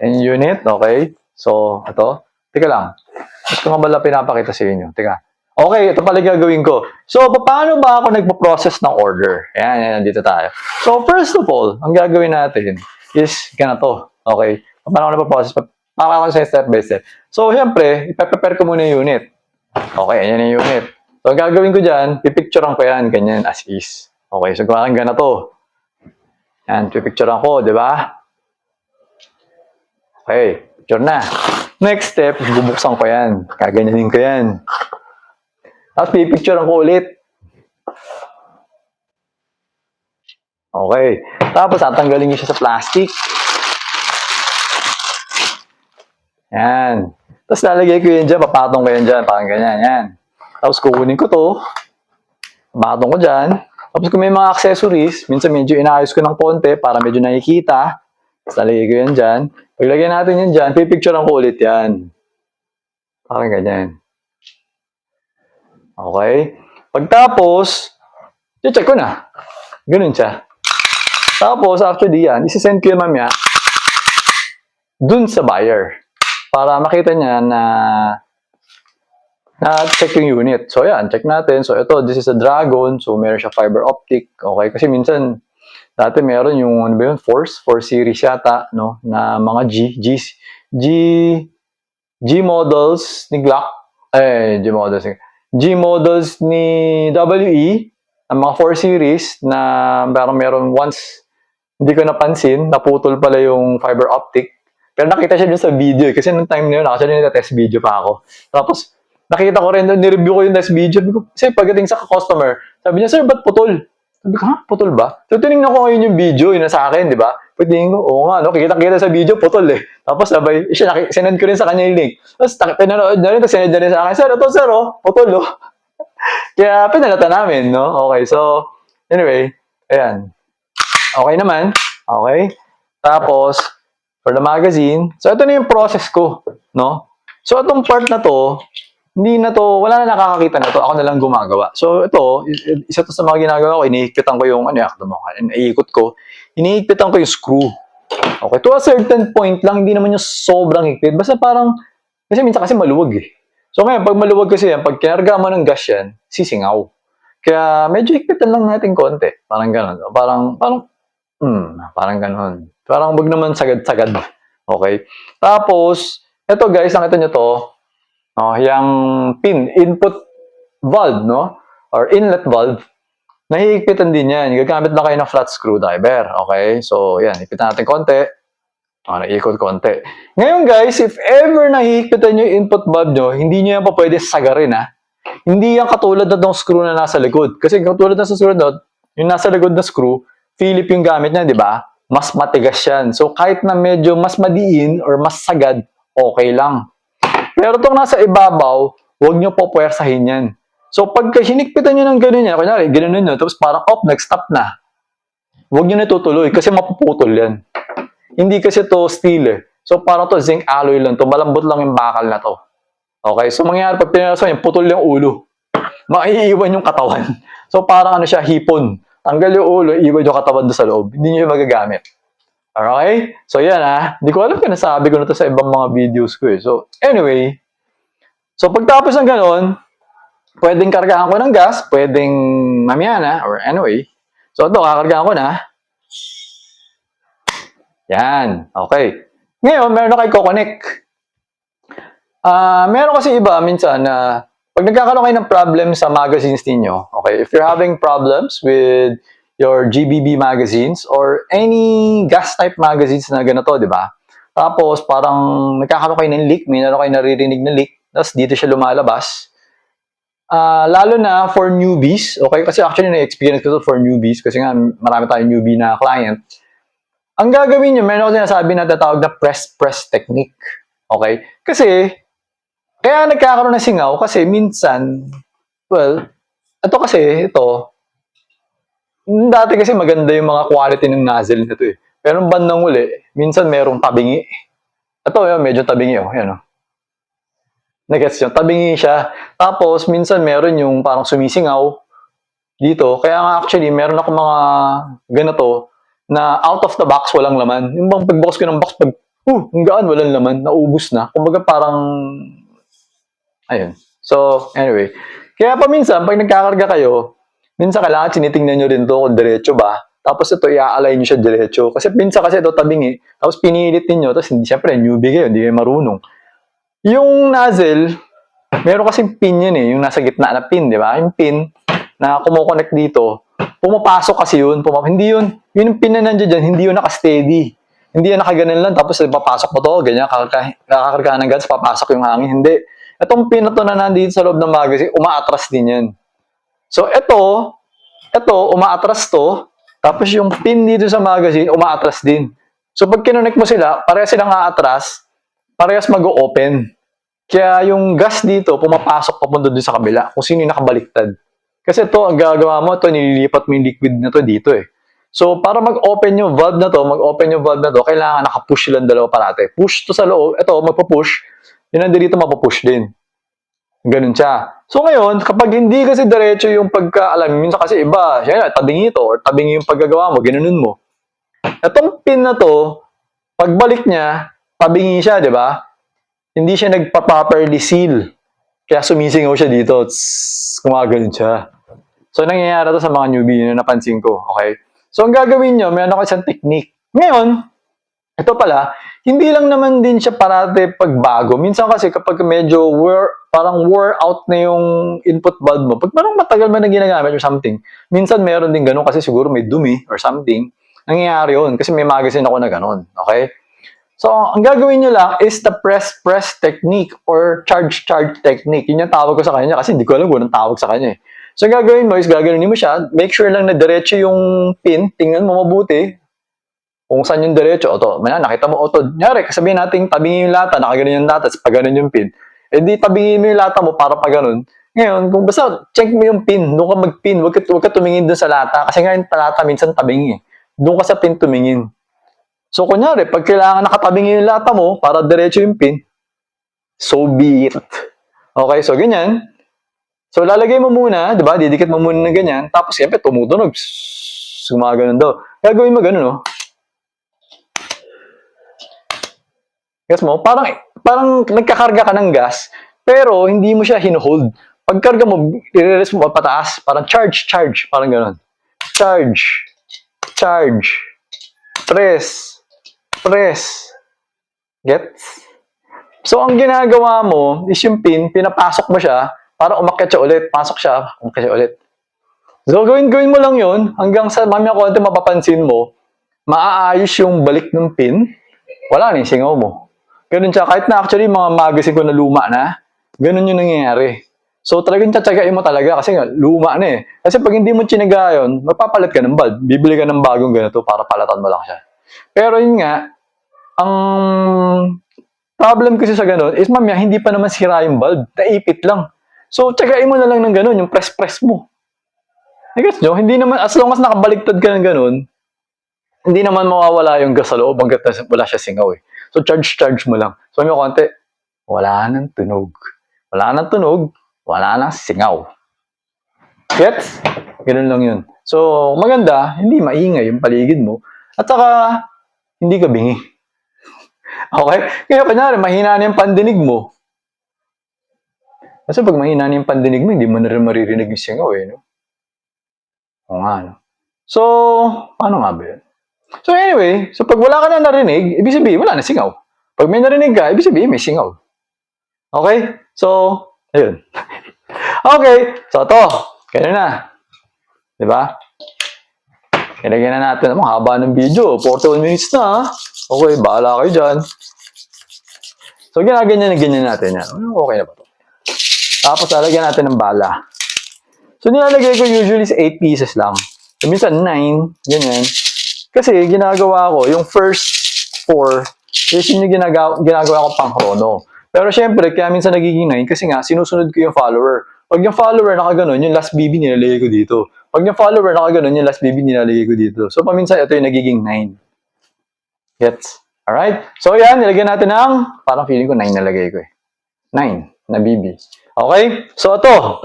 And unit. Okay? So, ito. Teka lang. Ito nga pala pinapakita sa inyo. Teka. Okay, ito pala gagawin ko. So, paano ba ako nagpo-process ng order? Ayan, dito tayo. So, first of all, ang gagawin natin is ganito. Okay? Paano ako nagpo-process? Pakaka ko sa step by step. So, siyempre, ipe-prepare ko muna yung unit. Okay, ayan yung unit. So, ang gagawin ko dyan, pipicturean ko yan, ganyan, as is. Okay, so gawin ganito. Yan, pipicturean ko, di ba? Okay, picture na. Next step, bubuksan ko yan. Kaganyanin ko yan. Tapos pipicturean ko ulit. Okay. Tapos tatanggalin niyo siya sa plastic. Yan. Tapos lalagay ko yan dyan, papatong ko yan dyan, parang ganyan, yan. Tapos kukunin ko to, papatong ko dyan. Tapos kung may mga accessories, minsan medyo inaayos ko ng konti para medyo nakikita. Tapos lalagay ko yan dyan. Paglagay natin yan dyan, pipicturean ko ulit yan. Parang ganyan. Okay? Pagtapos, check ko na. Ganun siya. Tapos, actually yan, isi-send ko yung mamaya dun sa buyer. Para makita niya na check yung unit. So, yan, check natin. So, ito, this is a Dragon. So, meron siya fiber optic. Okay? Kasi minsan, dati meron yung, ano ba yun, 4 series yata, no? Na mga G models ni Glock. G models ni WE. Ang mga 4 series na meron once, hindi ko napansin, naputol pala yung fiber optic. Pero nakita siya dun sa video. Kasi nung time na yun, actually, nita-test video pa ako. Tapos, nakita ko rin, nireview ko yung test video. Kasi pagdating sa customer, sabi niya, Sir, ba't putol? Sabi ko, ha? Putol ba? So, tinignan ko ngayon yung video, yun na sa akin, di ba? Pagtingin ko, oo nga, no? Kikita-kita sa video, putol eh. Tapos sabay, sinend ko rin sa kanya yung link. Tapos, pinanood na rin, tapos sinend na rin sa akin, Sir, ito, sir, oh, putol, oh. Kaya, pinalata namin, no? Okay, so, anyway, ayan. Okay naman. Okay. Tapos, for the magazine, so ito na yung process ko, no? So, itong part na to, hindi na to, wala na nakakakita na to, ako na lang gumagawa. So ito, isa to sa mga ginagawa ko, inihigpitan ko yung, iniikot ko, inihigpitan ko yung screw. Okay, to a certain point lang, hindi naman yung sobrang higpit. Basta parang, kasi minsan kasi maluwag eh. So ngayon, pag maluwag kasi yan, pag kinarga mo ng gas yan, sisingaw. Kaya medyo higpitan lang natin konti. Parang gano'n. Parang gano'n. Parang wag naman sagad-sagad. Okay? Tapos, eto guys, nakita nyo to, yung pin, input valve, no? Or inlet valve, nahihigpitan din yan. Gagamit na kayo ng flat screwdriver. Okay? So, yan. Higpitan natin konti. Naikot konti. Ngayon guys, if ever nahihigpitan nyo yung input valve nyo, hindi nyo yan pa pwede sagarin, ha? Hindi yan katulad na ng screw na nasa likod. Kasi katulad na sa screw na, yung nasa likod na screw, Philip yung gamit niya, di ba? Mas matigas yan. So, kahit na medyo mas madiin or mas sagad, okay lang. Pero itong nasa ibabaw, huwag nyo po puwersahin yan. So, pagka hinikpitan nyo ng ganun yan, kunyari, ganun nyo, tapos parang, nag-stop na. Huwag nyo na tutuloy kasi mapuputol yan. Hindi kasi to steel eh. So, parang to zinc alloy lang to. Malambot lang yung bakal na to. Okay? So, mangyayari pag pinarasan yan, putol yung ulo. Maiiwan yung katawan. So, parang ano siya, hipon. Tanggal yung ulo, iwan yung katawan doon sa loob. Hindi nyo yung magagamit. Okay? So, yan ha. Hindi ko alam kung nasabi ko na to sa ibang mga videos ko eh. So, anyway. So, pagtapos ng ganon, pwedeng kargahan ko ng gas, pwedeng mamaya na, or anyway. So, ito, kakargahan ko na. Yan. Okay. Ngayon, meron na kayo connect. Meron kasi iba minsan na pag nagkakaroon kayo ng problem sa magazines ninyo, okay, if you're having problems with your GBB magazines or any gas type magazines na ganito, di ba? Tapos parang nagkakaroon kayo ng leak, may naroon kayo naririnig na leak, tapos dito siya lumalabas. Lalo na for newbies, okay? Kasi actually na-experience ko to for newbies kasi nga marami tayong newbie na client. Ang gagawin nyo, meron ako sinasabi na tatawag na press-press technique. Okay? Kasi, kaya nagkakaroon ng singaw kasi minsan, ito, dati kasi maganda yung mga quality ng nozzle nito eh. Pero ng bandang uli, minsan merong tabingi. Ito, medyo tabingi yan. Nagets yun, tabingi siya. Tapos, minsan meron yung parang sumisingaw dito. Kaya nga actually, meron ako mga ganito na out of the box, walang laman. Yung bang pagbukas ko ng box, ang gaan, walang laman, naubos na. Kumbaga parang, ayun. So, anyway. Kaya pa minsan, pag nagkakarga kayo, minsan kailangan sinitingnan nyo rin to kung diretso ba. Tapos ito, i-align nyo siya diretso. Kasi minsan kasi ito tabingi. Tapos pinilit ninyo, tapos hindi, syempre, newbie kayo, hindi kayo marunong. Yung nozzle, meron kasing pin yun eh, yung nasa gitna na pin, di ba? Yung pin na kumukonect dito, pumapasok kasi yun. Hindi yun, yung pin na nandiyan dyan, hindi yun naka-steady. Hindi yan nakaganan lang, tapos papasok mo to, ganyan, kakakargaan ng gas, papasok yung hangin. Hindi. Itong pin na to na nandito sa loob ng magazine, umaatras din yan. So, ito, umaatras to, tapos yung pin dito sa magazine, umaatras din. So, pag kinonect mo sila, parehas silang aatras, parehas mag-o-open. Kaya yung gas dito, pumapasok papunta doon sa kabila, kung sino yung nakabaliktad. Kasi ito, ang gagawa mo, ito, nililipat mo yung liquid na to dito eh. So, para mag-open yung valve na to, kailangan naka-push silang dalawa parate. Push to sa loob, ito, magpa-push, yun nandito mapapush din. Ganun siya. So, ngayon, kapag hindi kasi diretso yung pagka-alam, minsan kasi iba, siya tabingi ito, or tabingi yung paggagawa mo, ginanon mo. Itong pin na to, pagbalik niya, tabingi siya, di ba? Hindi siya nagpa-properly seal. Kaya sumisingaw siya dito. Kumaganon siya. So, nangyayari to sa mga newbie na napansin ko. Okay? So, ang gagawin nyo, meron ako isang technique. Ngayon, ito pala, hindi lang naman din siya parate pagbago. Minsan kasi kapag medyo parang wore out na yung input valve mo, pag parang matagal mo na ginagamit or something, minsan meron din ganun kasi siguro may dumi or something. Nangyayari yun kasi may magazine ako na ganun. Okay? So, ang gagawin nyo lang is the press-press technique or charge-charge technique. Yun yung tawag ko sa kanya kasi hindi ko alam kung anong tawag sa kanya eh. So, ang gagawin mo is gagawin mo siya, make sure lang na diretso yung pin, tingnan mo mabuti kung saan yung diretso. Oto, nakita mo, nyari, sabihin natin tabingin yung lata, nakaganon yung lata, pag ganon yung pin. Eh di tabingin mo yung lata mo para pag ganon. Ngayon, kung basta check mo yung pin, doon ka mag-pin, huwag ka tumingin doon sa lata. Kasi nga yung lata minsan tabingi. Doon ka sa pin tumingin. So, kunyari, pag kailangan nakatabingin yung lata mo para diretso yung pin, so be it. Okay, so ganyan. So lalagay mo muna, 'di ba? Didikit mo muna ng ganyan, tapos siyempre tumutunog. Gumaganon daw. Gagawin mo ganun, no? Gets mo? Parang nagkakarga ka ng gas, pero hindi mo siya hino-hold. Pagkarga mo, i-release mo pataas. Parang charge. Parang ganun. Charge. Press. Gets? So, ang ginagawa mo is yung pin, pinapasok mo siya, para umakyat siya ulit. Pasok siya, umakyat siya ulit. So, gawin mo lang yun, hanggang sa mamaya konti mapapansin mo, maaayos yung balik ng pin, wala na yung singaw mo. Ganun siya, kahit na actually mga magazine ko na luma na, ganun yung nangyayari. So, talagang tsatsagain mo talaga kasi nga, luma na eh. Kasi pag hindi mo tsinaga yun, magpapalit ka ng bulb. Bibili ka ng bagong ganito para palatan mo lang siya. Pero yun nga, ang problem kasi sa ganun is mamaya hindi pa naman sira yung bulb, naipit lang. So, tsagain mo na lang ng ganun, yung press mo. I guess nyo, hindi naman, as long as nakabaligtad ka ng ganun, hindi naman mawawala yung gas sa loob hanggat wala siya singaw eh. So, charge mo lang. So, may konti, wala nang tunog. Wala nang singaw. Gets? Ganun lang yun. So, maganda, hindi maingay yung paligid mo. At saka, hindi ka bingi. Okay? Kaya kunyari, mahina na yung pandinig mo. Kasi pag mahina na yung pandinig mo, hindi mo na rin maririnig yung singaw eh. No? O nga, no? So, ano nga ba yun? So anyway, so pag wala ka na narinig, ibig sabihin, wala na singaw. Pag may narinig ka, ibig sabihin, may singaw. Okay? So, ayun. Okay, so ito, kaya na. Diba? Ilagyan na natin, ang haba ng video, 41 minutes na. Okay, bahala kayo dyan. So, ginaganyan natin yan. Okay na ba ito? Tapos, lalagyan natin ng bala. So, nilalagay ko usually sa 8 pieces lang. So, minsan 9, ganyan. Kasi, ginagawa ko, yung first 4, is yung ginagawa ko pang chrono. Pero, syempre, kaya minsan nagiging 9, kasi nga, sinusunod ko yung follower. Pag yung follower nakaganon, yung last BB nilalagay ko dito. Pag yung follower nakaganon, yung last BB nilalagay ko dito. So, paminsan, ito yung nagiging 9. Gets? Alright? So, yan, nilagyan natin ng, parang feeling ko 9 nalagay ko eh. 9 na BB. Okay? So, ito.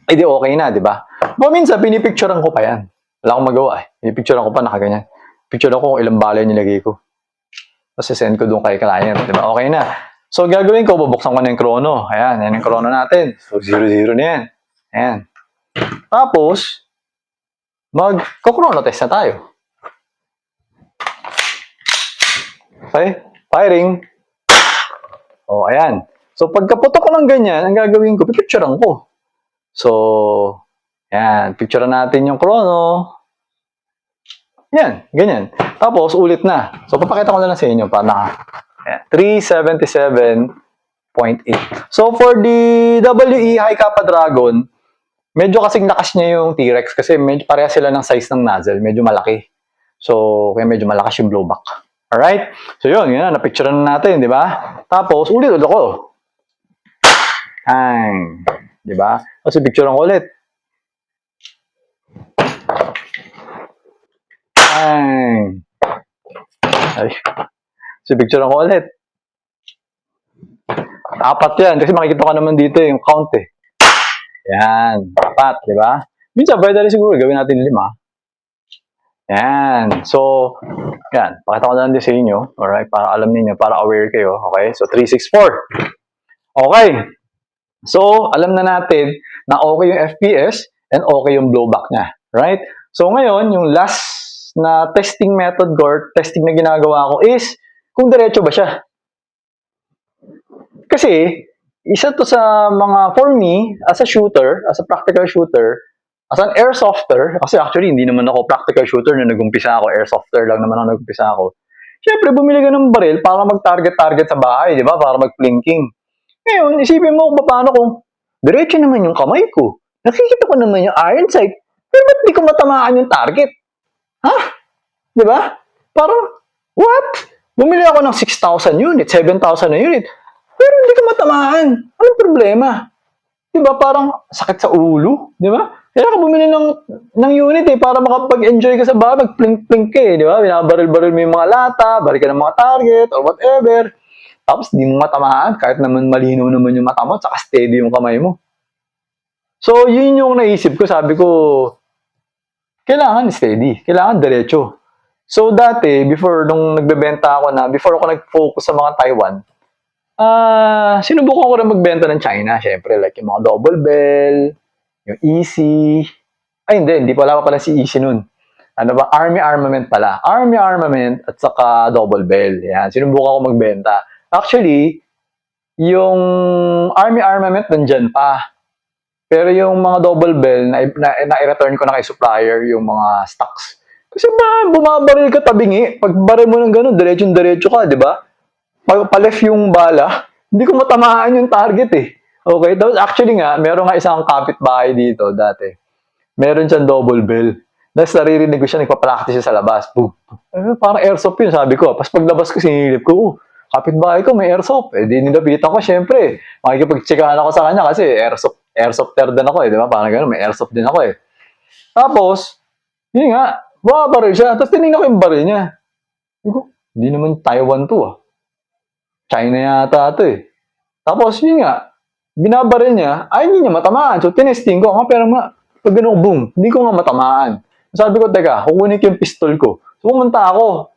Di okay na, di ba? Paminsan, pinipicturean ko pa yan. Wala akong magawa eh. Pinipicturean ko pa, nakaganyan. Picture ako kung ilang balay nilagay ko. Tapos, send ko doon kay client. Di ba? Okay na. So, gagawin ko, bubuksan ko na yung chrono. Ayan, yan yung chrono natin. So, 0-0 na yan. Ayan. Tapos, mag-chrono test na tayo. Okay? Firing. O, ayan. So, pagkaputok ko ng ganyan, ang gagawin ko, pipicturean ko. So, ayan. Picturean natin yung chrono. Yan, ganyan. Tapos, ulit na. So, papakita ko na lang sa inyo para 377.8. So, for the WE High Kappa Dragon, medyo kasing lakas niya yung T-Rex kasi medyo pareha sila ng size ng nozzle. Medyo malaki. So, kaya medyo malakas yung blowback. Alright? So, yun na. Napicturean na natin, di ba? Tapos, ulit ako. Hang. Di ba? Tapos, picturean ko ulit. Hang. Ay. So, picturean ko ulit. 4 yan. Kasi makikita ko naman dito yung count eh. Yan. 4, di ba? Minsan, pwede rin siguro gawin natin 5. Yan. So, yan. Pakita ko na lang din sa inyo. Alright? Para alam niyo, para aware kayo. Okay? So, 364. Okay. So, alam na natin na okay yung FPS and okay yung blowback niya. Right? So, ngayon, yung last na testing method or testing na ginagawa ko is kung diretso ba siya. Kasi, isa to sa mga, for me, as a shooter, as a practical shooter, as an airsofter, kasi actually hindi naman ako practical shooter na nag-umpisa ako, airsofter lang naman ako nag-umpisa ako. Siyempre, bumili ka ng baril para mag-target-target sa bahay, di ba? Para mag-plinking. Ngayon, isipin mo kung paano kung diretso naman yung kamay ko. Nakikita ko naman yung iron sight. Pero ba't di ko matamaan yung target? Ha? Di ba? Parang, what? Bumili ako ng 6,000 unit, 7,000 na unit. Pero hindi ko matamaan. Anong problema? Di ba? Parang sakit sa ulo. Di ba? Kaya ka bumili ng unit eh, para makapag-enjoy ka sa bahay, mag-plink-plink ka eh. Di ba? Binabaril-baril mo yung mga lata, baril ka ng mga target, or whatever. Tapos di mo matamaan kahit naman malinaw naman yung mata mo, tsaka steady yung kamay mo. So, yun yung naisip ko. Sabi ko, kailangan steady. Kailangan diretso. So, dati, before ako nag-focus sa mga Taiwan, sinubukan ko rin magbenta ng China. Syempre, like yung mga Double Bell, yung Easy. Ay, hindi pala si Easy nun. Ano ba? Army Armament pala. Army Armament at saka Double Bell. Yan, sinubukan ko magbenta. Actually, yung Army Armament nandyan pa. Pero yung mga Double Bell, na-return ko na kay supplier yung mga stocks. Kasi ba, bumabaril ka tabingi. Pag baril mo ng gano'n, diretso ka, di ba? Palef yung bala, hindi ko matamaan yung target eh. Okay? Tapos actually nga, meron nga isang kapitbahay dito dati. Meron siyang Double Bell. Tapos naririnig ko siya, nagpa-practice siya sa labas. Boom. Parang airsoft yun, sabi ko. Tapos paglabas ko, sinilip ko, kapitbahay ko, may airsoft. Eh, di nilapitan ko, syempre. Makikipag-checkahan ako sa kanya kasi airsoft din ako eh, di ba? Parang gano'n, may airsoft din ako eh. Tapos, yun nga, bumabaril siya. Tapos tinignan ko yung baril niya. Hindi naman Taiwan to ah. China yata ito eh. Tapos yun nga, binabaril niya, ay hindi niya matamaan. So tinesting ko, pero pag ganun, boom, hindi ko nga matamaan. Sabi ko, teka, kukunin ko yung pistol ko. So pumunta ako,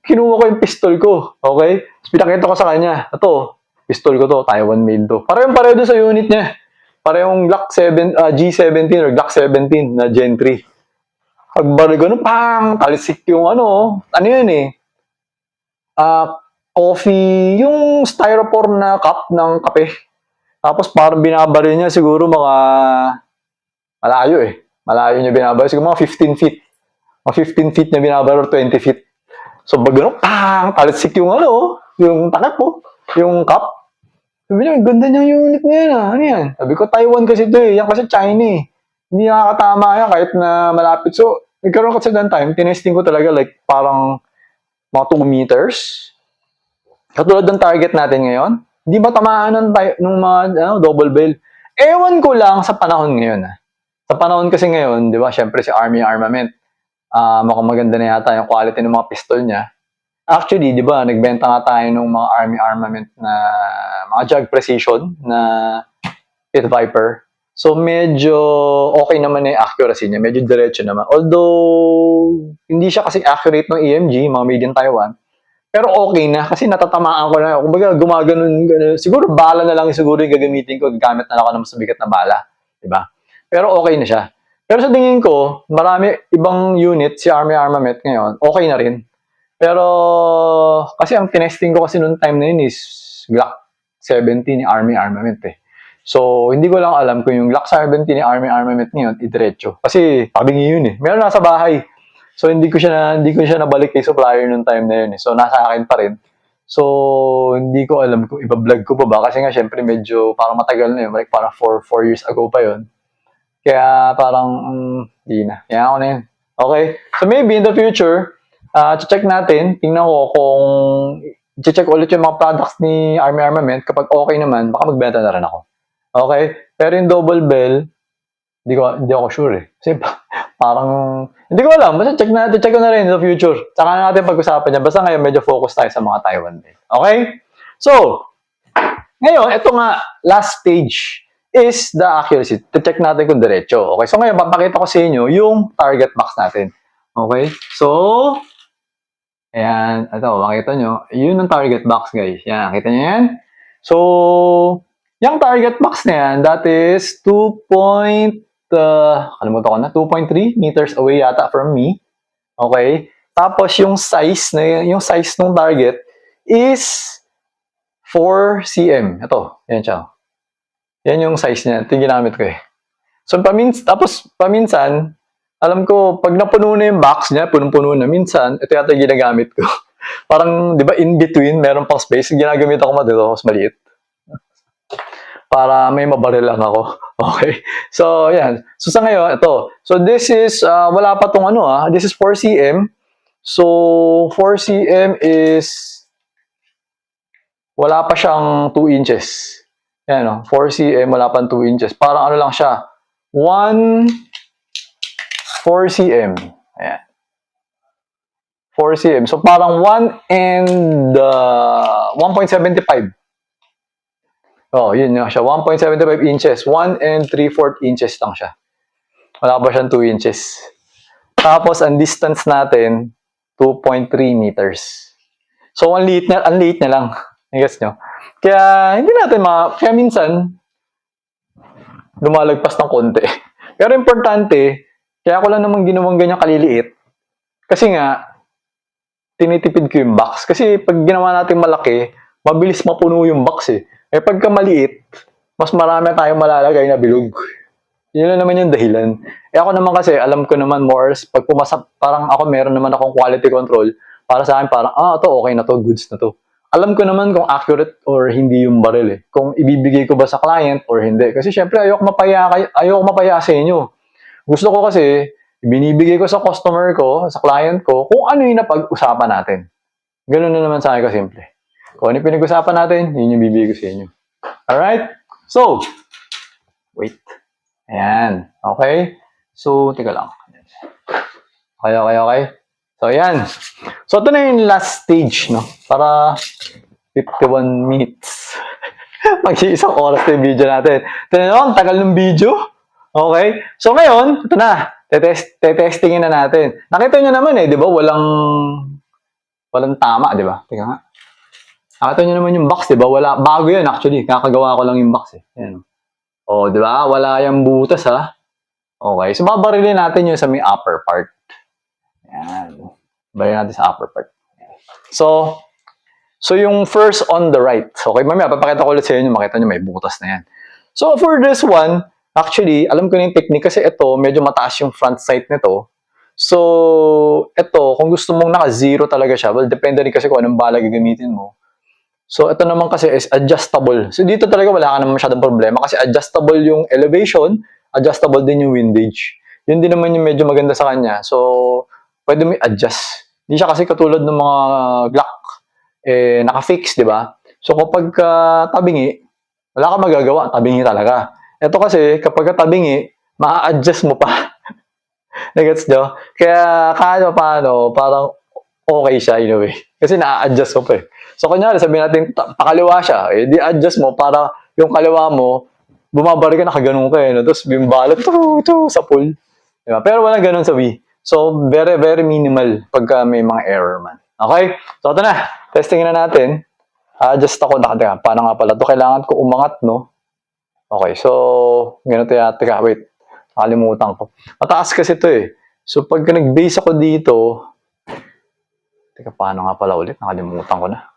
kinuha ko yung pistol ko, okay? Tapos pinakita ko sa kanya, ito, pistol ko to, Taiwan made to. Pareho doon sa unit niya. Parehong G17 or Glock 17 na Gen 3. Pagbaril ko, pang, talisik yung ano yun eh, coffee, yung styrofoam na cup ng kape. Tapos parang binabaril niya siguro mga malayo eh. Malayo niya binabaril. Siguro mga 15 feet. Mga 15 feet niya binabaril or 20 feet. So pag gano'n, talisik yung yung takip po, yung cup. Sabi niya, ganda niyang unit niya yan ah. Ano yan? Sabi ko, Taiwan kasi ito eh. Yan kasi China eh. Hindi nakakatama yan kahit na malapit. So, nagkaroon kasi ng time, tinesting ko talaga like parang mga 2 meters. Katulad ng target natin ngayon, hindi matamaan ng mga Double Bell. Ewan ko lang sa panahon ngayon. Sa panahon kasi ngayon, di ba, syempre si Army Armament, mukhang maganda na yata yung quality ng mga pistol niya. Actually, di ba, nagbenta nga tayo ng mga Army Armament na mga Jag Precision na Pit Viper. So, medyo okay naman na yung accuracy niya. Medyo diretso naman. Although, hindi siya kasi accurate ng EMG, mga made in Taiwan. Pero okay na kasi natatamaan ko na. Kumbaga, gumaganon. Siguro bala na lang siguro yung gagamitin ko. Gamit na lang ako ng mas mabigat na bala. Diba? Pero okay na siya. Pero sa tingin ko, marami ibang unit, si Army Armament ngayon, okay na rin. Pero, kasi ang tinesting ko kasi noong time na yun is Glock 17 ni Army Armament eh. So, hindi ko lang alam kung yung Glock 17 ni Army Armament ngayon, idiretso. Kasi, tabingi yun eh. Meron nasa bahay. So, hindi ko siya nabalik kay supplier nung time na yun eh. So, nasa akin pa rin. So, hindi ko alam kung iba-vlog ko pa ba. Kasi nga, syempre, medyo parang matagal na yun. Like, parang 4 years ago pa yun. Kaya, parang, hindi na. Kaya ako na yun. Okay? So, maybe in the future, check natin. Tingnan ko kung check ulit yung mga products ni Army Armament. Kapag okay naman, baka magbenta na rin ako. Okay? Pero yung Double Bell, hindi ako sure eh. Kasi parang, hindi ko alam. Basta check ko na rin in the future. Tsaka na natin pag-usapan niya. Basta ngayon, medyo focus tayo sa mga Taiwan din. Okay? So, ngayon, ito nga, last stage is the accuracy. To-check natin kung diretso. Okay? So, ngayon, papakita ko sa inyo yung target box natin. Okay? So, ayan. Ito, makita nyo. Yun ang target box, guys. Yan, kita nyo yan? So, yung target box na yan, that is 2.3 meters away yata from me. Okay? Tapos yung size ng target is 4 cm. Ito, yan siya. Yan yung size niya. Ito yung ginamit ko eh. So, paminsan, alam ko, pag napuno na yung box niya, punong-puno na, minsan, ito yata yung ginagamit ko. Parang, di ba, in between, meron pang space, ginagamit ako mas maliit. Para may mabaril lang ako. Okay? So, yan. So, sa ngayon, ito. So, this is, wala pa tong this is 4 cm. So, 4 cm is, wala pa siyang 2 inches. Yan, 4 cm, wala pa 2 inches. Parang ano lang siya, 4 cm. Ayan. 4 cm. So, parang 1.75. Oh, yun nga siya. 1.75 inches. 1 and 3/4 inches lang siya. Wala pa siyang 2 inches. Tapos, ang distance natin, 2.3 meters. So, ang liit niya lang. I guess nyo. Kaya, hindi natin kaya minsan, lumalagpas ng konti. Pero importante, kaya ko lang naman ginawang ganyan kaliliit. Kasi nga, tinitipid ko yung box. Kasi pag ginawa natin malaki, mabilis mapuno yung box eh. Eh pagka maliit, mas marami tayong malalagay na bilog. Yun na naman yung dahilan. Eh ako naman kasi, alam ko naman more, pag pumasa, parang ako meron naman akong quality control. Para sa akin, parang, to okay na to, goods na to. Alam ko naman kung accurate or hindi yung baril eh. Kung ibibigay ko ba sa client or hindi. Kasi syempre, ayoko mapaya sa inyo. Gusto ko kasi, binibigay ko sa customer ko, sa client ko, kung ano yung napag-usapan natin. Ganun na naman sa akin kasimple. Kung ano yung pinag-usapan natin, yun yung bibigay ko sa inyo. Alright? So, wait. Ayan. Okay? So, teka lang. Okay. So, ayan. So, ito na yung last stage, no? Para 51 minutes. Mag-iisang oras na yung video natin. Ito na yun, tagal ng video. Okay? So, ngayon, ito na. Tetestingin na natin. Nakita nyo naman di ba? Walang tama, di ba? Teka nga. Nakita nyo naman yung box, di ba? Bago yan actually. Kakagawa ko lang yung box Ayan. Di ba? Wala yung butas ha. Okay. So, babarilin natin yung sa may upper part. Ayan. Barilin natin sa upper part. So yung first on the right. Okay, mamaya, papakita ko ulit sa inyo. Makita nyo may butas na yan. So, for this one, actually, alam ko na yung technique kasi ito, medyo mataas yung front sight nito. So, ito, kung gusto mong naka-zero talaga siya, well, depende rin kasi kung anong bala gagamitin mo. So, ito naman kasi is adjustable. So, dito talaga wala ka naman masyadong problema kasi adjustable yung elevation, adjustable din yung windage. Yun din naman yung medyo maganda sa kanya. So, pwede mo i-adjust. Hindi siya kasi katulad ng mga Glock, naka-fix, di ba? So, kapag tabingi, wala ka magagawa, tabingi talaga. Ito kasi, kapag tabingi, ma-adjust mo pa. Nagets nyo? Kaya, kahit paano, parang okay siya in a way. Kasi na-adjust mo pa So, kunyari, sabihin natin, pakaliwa siya, di-adjust mo para yung kaliwa mo, bumabari ka, nakaganon ka no? Tapos, bimbalot, sa pool. Diba? Pero walang ganon sa Wii. So, very, very minimal pagka may mga error man. Okay? So, ito na. Testingin na natin. Adjust ako. Teka, paano nga pala ito? Kailangan ko umangat, no? Okay, so, ganito yan. Teka, wait. Nakalimutan ko. Mataas kasi ito So, pagka nag-base ako dito, teka, paano nga pala ulit? Nakalimutan ko na.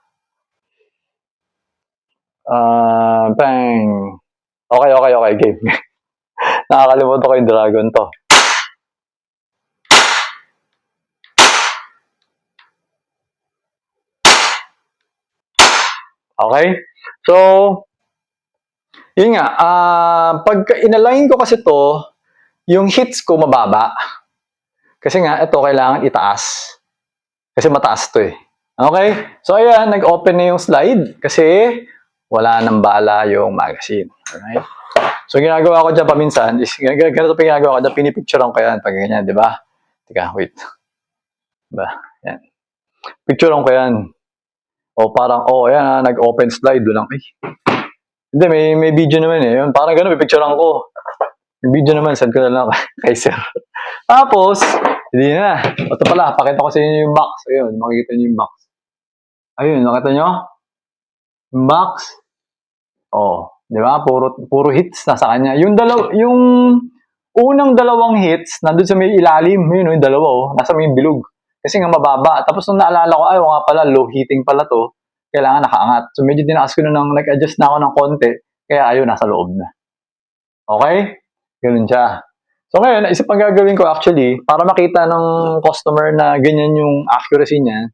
Bang. Okay, game. Nakakalimutan ko yung dragon to. Okay? So, yun nga, pagka inalign ko kasi to, yung hits ko mababa. Kasi nga, ito kailangan itaas. Kasi mataas to Okay? So, ayan, nag-open na yung slide kasi wala nang bala yung magazine. Alright? So, ginagawa ko dyan paminsan is, ganito pa ginagawa ko dyan, pinipicturean ko yan pag ganyan, di ba? Teka, wait. Diba? Yan. Picturean ko yan. O parang, ayan, nag-open slide. Doon lang, hindi, may video naman Yun, parang gano'n, pipicturean ko. Yung video naman, send ko na lang kay sir. Tapos, hindi na. Ito pala, pakita ko sa inyo yung box. Ayun, makikita nyo yung box. Ayun, nakita nyo? Yung box. Di ba? Puro hits na sa kanya. Yung unang dalawang hits, nandun sa may ilalim. Yun, yung dalawa, nasa may bilog. Kasi nga mababa. Tapos nung naalala ko, nga pala, low heating pala to. Kailangan nakaangat. So medyo tinaas ko nag-adjust na ako ng konti. Kaya ayun, nasa loob na. Okay? Ganun siya. So ngayon, naisip ang gagawin ko actually, para makita ng customer na ganyan yung accuracy niya,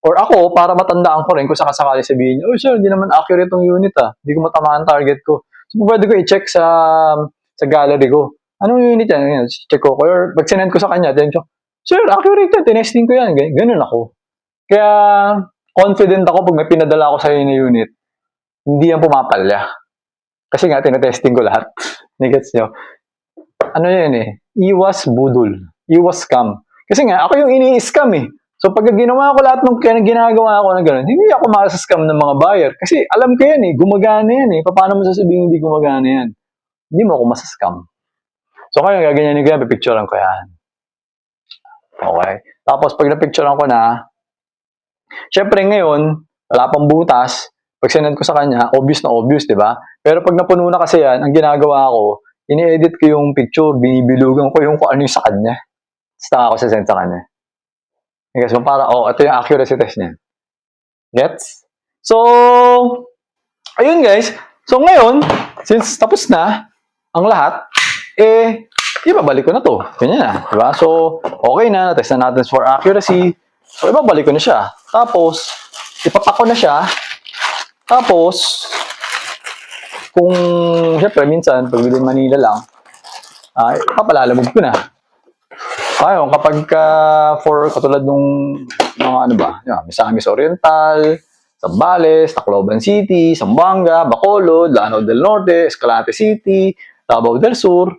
or ako, para matandaan ko rin kung sakasakali sabihin niya, sir, hindi naman accurate tong unit Hindi ko matamaan target ko. So pwede ko i-check sa gallery ko. Anong unit yan? Check ko. Or pag sinend ko sa kanya, then sir, accurate yan. Tinesting ko yan. Ganun ako. Kaya, confident ako pag may pinadala ko sa inyo na unit, hindi yan pumapalya. Kasi nga, tinetesting ko lahat. Nigets nyo? Ano yan Iwas budol. Iwas scam. Kasi nga, ako yung ini-scam So pag ginawa ko lahat ng ginagawa ko na gano'n, hindi ako ma-scam ng mga buyer. Kasi alam ko yan eh, gumagana yan eh. Paano mo sasabihin hindi gumagana yan? Hindi mo ako masascam. So kaya gaganyanin ko yan, pipicturean ko yan. Okay? Tapos pag napicturean ko na, syempre ngayon, wala pang butas, pag sinend ko sa kanya, obvious na obvious, di ba? Pero pag napuno na kasi yan, ang ginagawa ko, ini-edit ko yung picture, binibilugan ko yung kung ano yung sa kanya. Tapos ako sasend sa kanya. Okay, so para, ito yung accuracy test niya. Gets? So, ayun guys. So ngayon, since tapos na ang lahat, ibabalik ko na to. Ganyan na, di ba? So, okay na, test na natin for accuracy. So, ibabalik ko na siya. Tapos, ipapak ko na siya. Tapos, kung, syempre, minsan, pag within Manila lang, papalalamog ko na. Ayun, kapag for katulad nung mga ano ba, Misamis Oriental, Zambales, Tacloban City, Zamboanga, Bacolod, Lanao del Norte, Escalante City, Davao del Sur,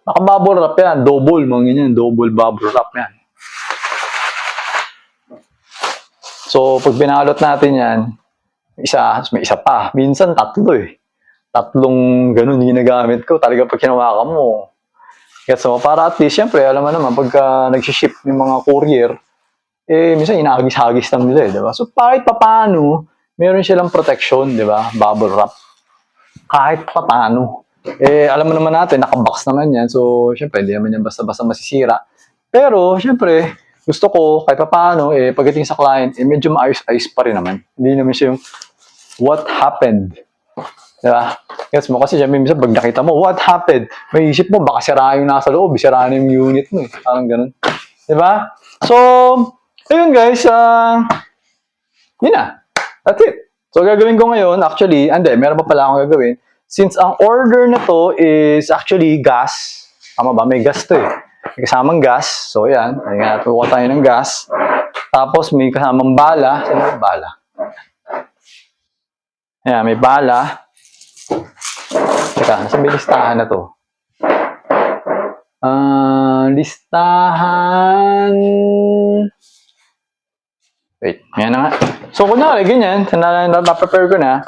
naka-bubble wrap yan, double, mga ganyan, double bubble wrap yan. So, pag binalot natin yan, may isa pa, minsan tatlo eh. Tatlong ganun yung ginagamit ko, talaga pag hinawakan mo. So, para at least, syempre, alam mo naman, pagka nag-ship yung mga courier, minsan inahagis-hagis lang nila, di ba? So, kahit papano, meron silang protection, di ba? Bubble wrap. Kahit papano. Alam mo naman natin, nakabox naman yan. So, syempre, hindi naman yan basta-basta masisira. Pero, syempre, gusto ko, kahit papano, pagdating sa client, medyo maayos-ayos pa rin naman. Hindi naman siya yung, what happened? Diba? Gets mo? Kasi syempre, minsan, pag nakita mo, what happened? May isip mo, baka sira yung nasa loob, sira na yung unit mo. Parang ganun. Diba? So, ayun guys, yun na. That's it. So, gagawin ko ngayon, actually, meron pa pala akong gagawin. Since ang order na to is actually gas, tama ba? May gas to eh. May kasamang gas. So, yan. Ayan, tuwa tayo ng gas. Tapos, may kasamang bala. Sino yung bala? Ayan, may bala. Teka, nasa may listahan na to? Listahan... Wait, ayan na nga. So, kunyari, ganyan. Na-prepare ko na.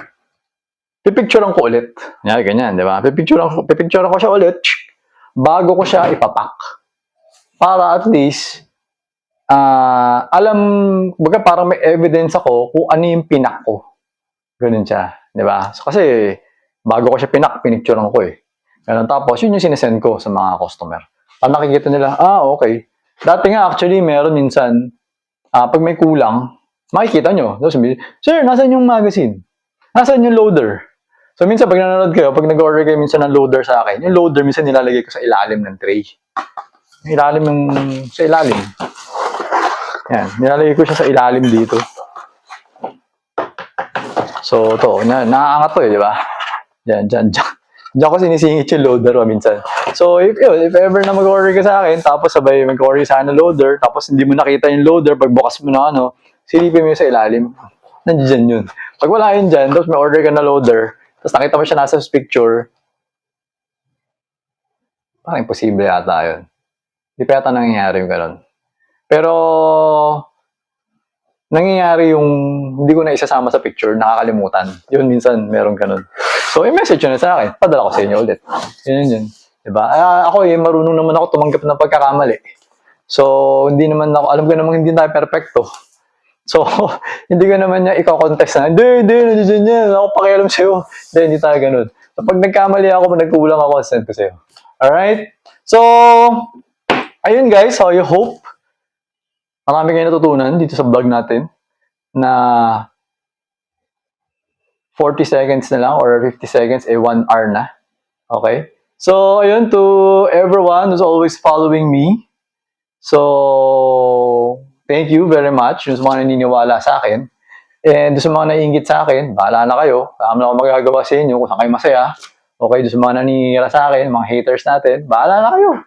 Pipicturean ko ulit. Kunyari, ganyan, di ba? Pipicturean ko siya ulit bago ko siya ipapak. Para at least, baga parang may evidence ako kung ano yung pinak ko. Ganun siya, di ba? So, kasi, bago ko siya pinicturean ko eh. Ganun. Tapos, yun yung sinesend ko sa mga customer. Para nakikita nila, okay. Dati nga, actually, meron minsan, pag may kulang, makikita nyo. So, sabi, sir, nasan yung magazine? Nasan yung loader? So, minsan, pag nanonood kayo, pag nag-order kayo minsan ng loader sa akin, yung loader minsan nilalagay ko sa ilalim ng tray. Sa ilalim. Yan, nilalagay ko siya sa ilalim dito. So, naaangat to eh, di ba? Diyan ko sinisingit yung loader minsan. So, if ever na mag-order ka sa akin, tapos sabay mag-order sa ng loader, tapos hindi mo nakita yung loader, pagbukas mo na silipin mo yung sa ilalim. Nandiyan yun. Pag wala yun dyan, tapos may order ka na loader, tapos nakita mo siya nasa picture, parang imposible yata yun. Hindi pa yata nangyayari yung gano'n. Pero, nangyayari yung hindi ko na isasama sa picture, nakakalimutan. Yun, minsan, meron ganun. So, i-message nyo na sa akin. Padala ko sa inyo ulit. Yun. Diba? Ako, marunong naman ako tumanggap ng pagkakamali. So, hindi naman ako, alam ko namang hindi tayo perfecto. So, hindi ko naman niya ikaw-contest na, hindi, nandiyan yan, ako pakialam sa'yo. Hindi tayo ganun. So, pag nagkamali ako, pag nagkulang ako, send ko sa'yo. Alright? So, ayun guys, so I hope marami kayo natutunan dito sa vlog natin na 40 seconds na lang or 50 seconds, 1 hour na. Okay? So, ayun, to everyone who's always following me. So, thank you very much yung sa mga naniniwala sa akin. And sa mga naiingit sa akin, bahala na kayo. Kaya na ako magagawa sa inyo kung saan kayo masaya. Okay, sa mga naninira sa akin, mga haters natin, bahala na kayo.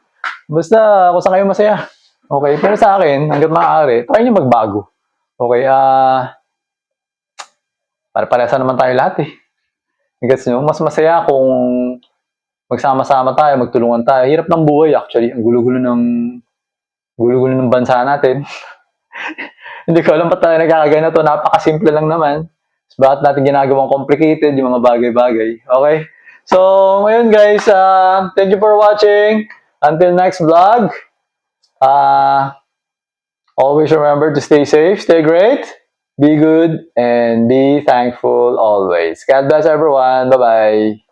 Basta kung saan kayo masaya. Okay, pero sa akin, hanggang maaari, try nyo magbago. Okay, para-paresa naman tayo lahat eh. Gets nyo? Mas masaya kung magsama-sama tayo, magtulungan tayo. Hirap ng buhay actually. Ang gulo-gulo ng Gulo-gulo ng bansa natin. Hindi ko alam ba't tayo nagkakaganito. Napakasimple lang naman. Bakit natin ginagawang complicated yung mga bagay-bagay. Okay? So, ngayon guys, thank you for watching. Until next vlog, uh, always remember to stay safe, stay great, be good, and be thankful always. God bless everyone. Bye-bye.